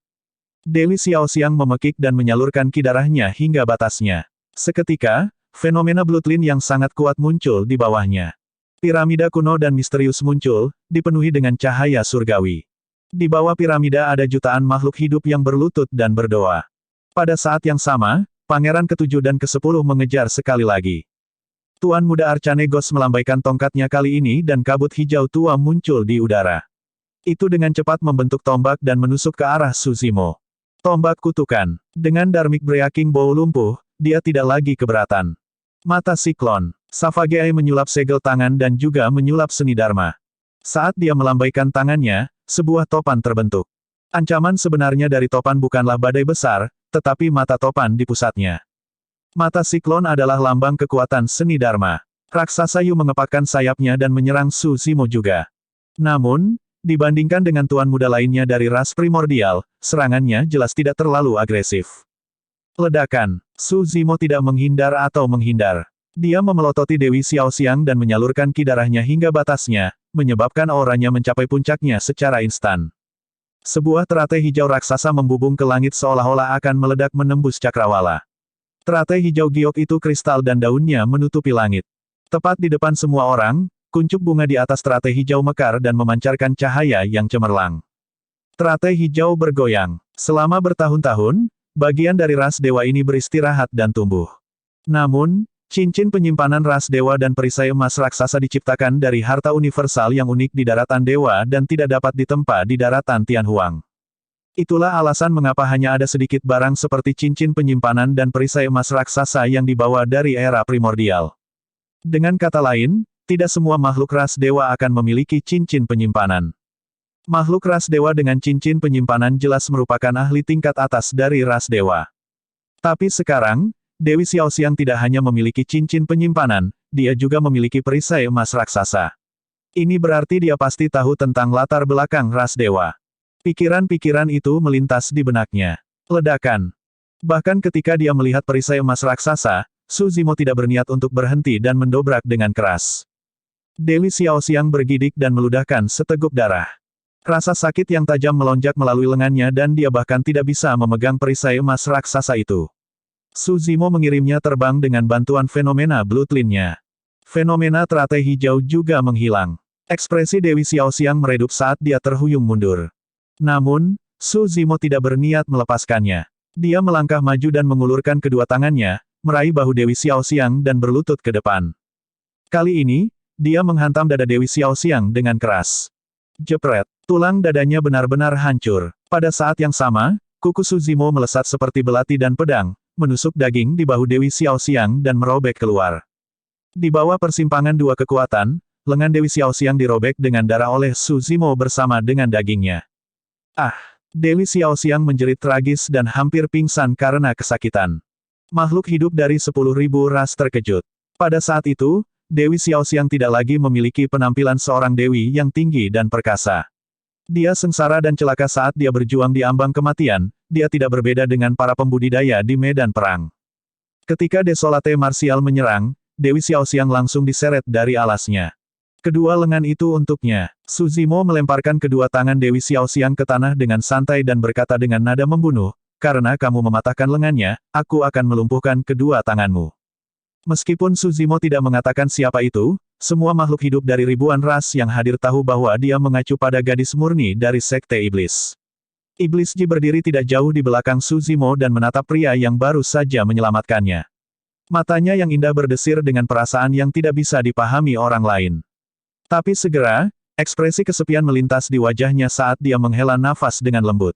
Dewi Xiaoxiang memekik dan menyalurkan ki darahnya hingga batasnya. Seketika, fenomena Bloodline yang sangat kuat muncul di bawahnya. Piramida kuno dan misterius muncul, dipenuhi dengan cahaya surgawi. Di bawah piramida ada jutaan makhluk hidup yang berlutut dan berdoa. Pada saat yang sama, Pangeran ke-7 dan ke-10 mengejar sekali lagi. Tuan Muda Arcanegos melambaikan tongkatnya kali ini dan kabut hijau tua muncul di udara. Itu dengan cepat membentuk tombak dan menusuk ke arah Su Zimo. Tombak kutukan. Dengan Dharmic Breaking Bow lumpuh, dia tidak lagi keberatan. Mata siklon. Savage menyulap segel tangan dan juga menyulap seni dharma. Saat dia melambaikan tangannya, sebuah topan terbentuk. Ancaman sebenarnya dari topan bukanlah badai besar, tetapi mata topan di pusatnya. Mata siklon adalah lambang kekuatan seni dharma. Raksasa Yu mengepakkan sayapnya dan menyerang Su Zimo juga. Namun, dibandingkan dengan tuan muda lainnya dari ras primordial, serangannya jelas tidak terlalu agresif. Ledakan. Su Zimo tidak menghindar atau menghindar. Dia memelototi Dewi Xiaoxiang dan menyalurkan ki darahnya hingga batasnya, menyebabkan auranya mencapai puncaknya secara instan. Sebuah teratai hijau raksasa membubung ke langit seolah-olah akan meledak menembus cakrawala. Teratai hijau giok itu kristal dan daunnya menutupi langit. Tepat di depan semua orang, kuncup bunga di atas teratai hijau mekar dan memancarkan cahaya yang cemerlang. Teratai hijau bergoyang. Selama bertahun-tahun, bagian dari ras dewa ini beristirahat dan tumbuh. Namun, cincin penyimpanan ras dewa dan perisai emas raksasa diciptakan dari harta universal yang unik di daratan dewa dan tidak dapat ditempa di daratan Tianhuang. Itulah alasan mengapa hanya ada sedikit barang seperti cincin penyimpanan dan perisai emas raksasa yang dibawa dari era primordial. Dengan kata lain, tidak semua makhluk ras dewa akan memiliki cincin penyimpanan. Makhluk ras dewa dengan cincin penyimpanan jelas merupakan ahli tingkat atas dari ras dewa. Tapi sekarang, Dewi Xiaoxiang tidak hanya memiliki cincin penyimpanan, dia juga memiliki perisai emas raksasa. Ini berarti dia pasti tahu tentang latar belakang ras dewa. Pikiran-pikiran itu melintas di benaknya. Ledakan. Bahkan ketika dia melihat perisai emas raksasa, Su Zimo tidak berniat untuk berhenti dan mendobrak dengan keras. Dewi Xiaoxiang bergidik dan meludahkan seteguk darah. Rasa sakit yang tajam melonjak melalui lengannya dan dia bahkan tidak bisa memegang perisai emas raksasa itu. Su Zimo mengirimnya terbang dengan bantuan fenomena Bloodline-nya. Fenomena teratai hijau juga menghilang. Ekspresi Dewi Xiaoxiang meredup saat dia terhuyung mundur. Namun, Su Zimo tidak berniat melepaskannya. Dia melangkah maju dan mengulurkan kedua tangannya, meraih bahu Dewi Xiaoxiang dan berlutut ke depan. Kali ini, dia menghantam dada Dewi Xiaoxiang dengan keras. Jepret. Tulang dadanya benar-benar hancur. Pada saat yang sama, kuku Su Zimo melesat seperti belati dan pedang, menusuk daging di bahu Dewi Xiaoxiang dan merobek keluar. Di bawah persimpangan dua kekuatan, lengan Dewi Xiaoxiang dirobek dengan darah oleh Su Zimo bersama dengan dagingnya. Ah! Dewi Xiaoxiang menjerit tragis dan hampir pingsan karena kesakitan. Makhluk hidup dari 10.000 ras terkejut. Pada saat itu, Dewi Xiaoxiang tidak lagi memiliki penampilan seorang dewi yang tinggi dan perkasa. Dia sengsara dan celaka saat dia berjuang di ambang kematian, dia tidak berbeda dengan para pembudidaya di medan perang. Ketika Desolate Martial menyerang, Dewi Xiaoxiang langsung diseret dari alasnya. Kedua lengan itu untuknya. Su Zimo melemparkan kedua tangan Dewi Xiaoxiang ke tanah dengan santai dan berkata dengan nada membunuh, karena kamu mematahkan lengannya, aku akan melumpuhkan kedua tanganmu. Meskipun Suzimo tidak mengatakan siapa itu, semua makhluk hidup dari ribuan ras yang hadir tahu bahwa dia mengacu pada gadis murni dari Sekte Iblis. Iblis Ji berdiri tidak jauh di belakang Suzimo dan menatap pria yang baru saja menyelamatkannya. Matanya yang indah berdesir dengan perasaan yang tidak bisa dipahami orang lain. Tapi segera, ekspresi kesepian melintas di wajahnya saat dia menghela nafas dengan lembut.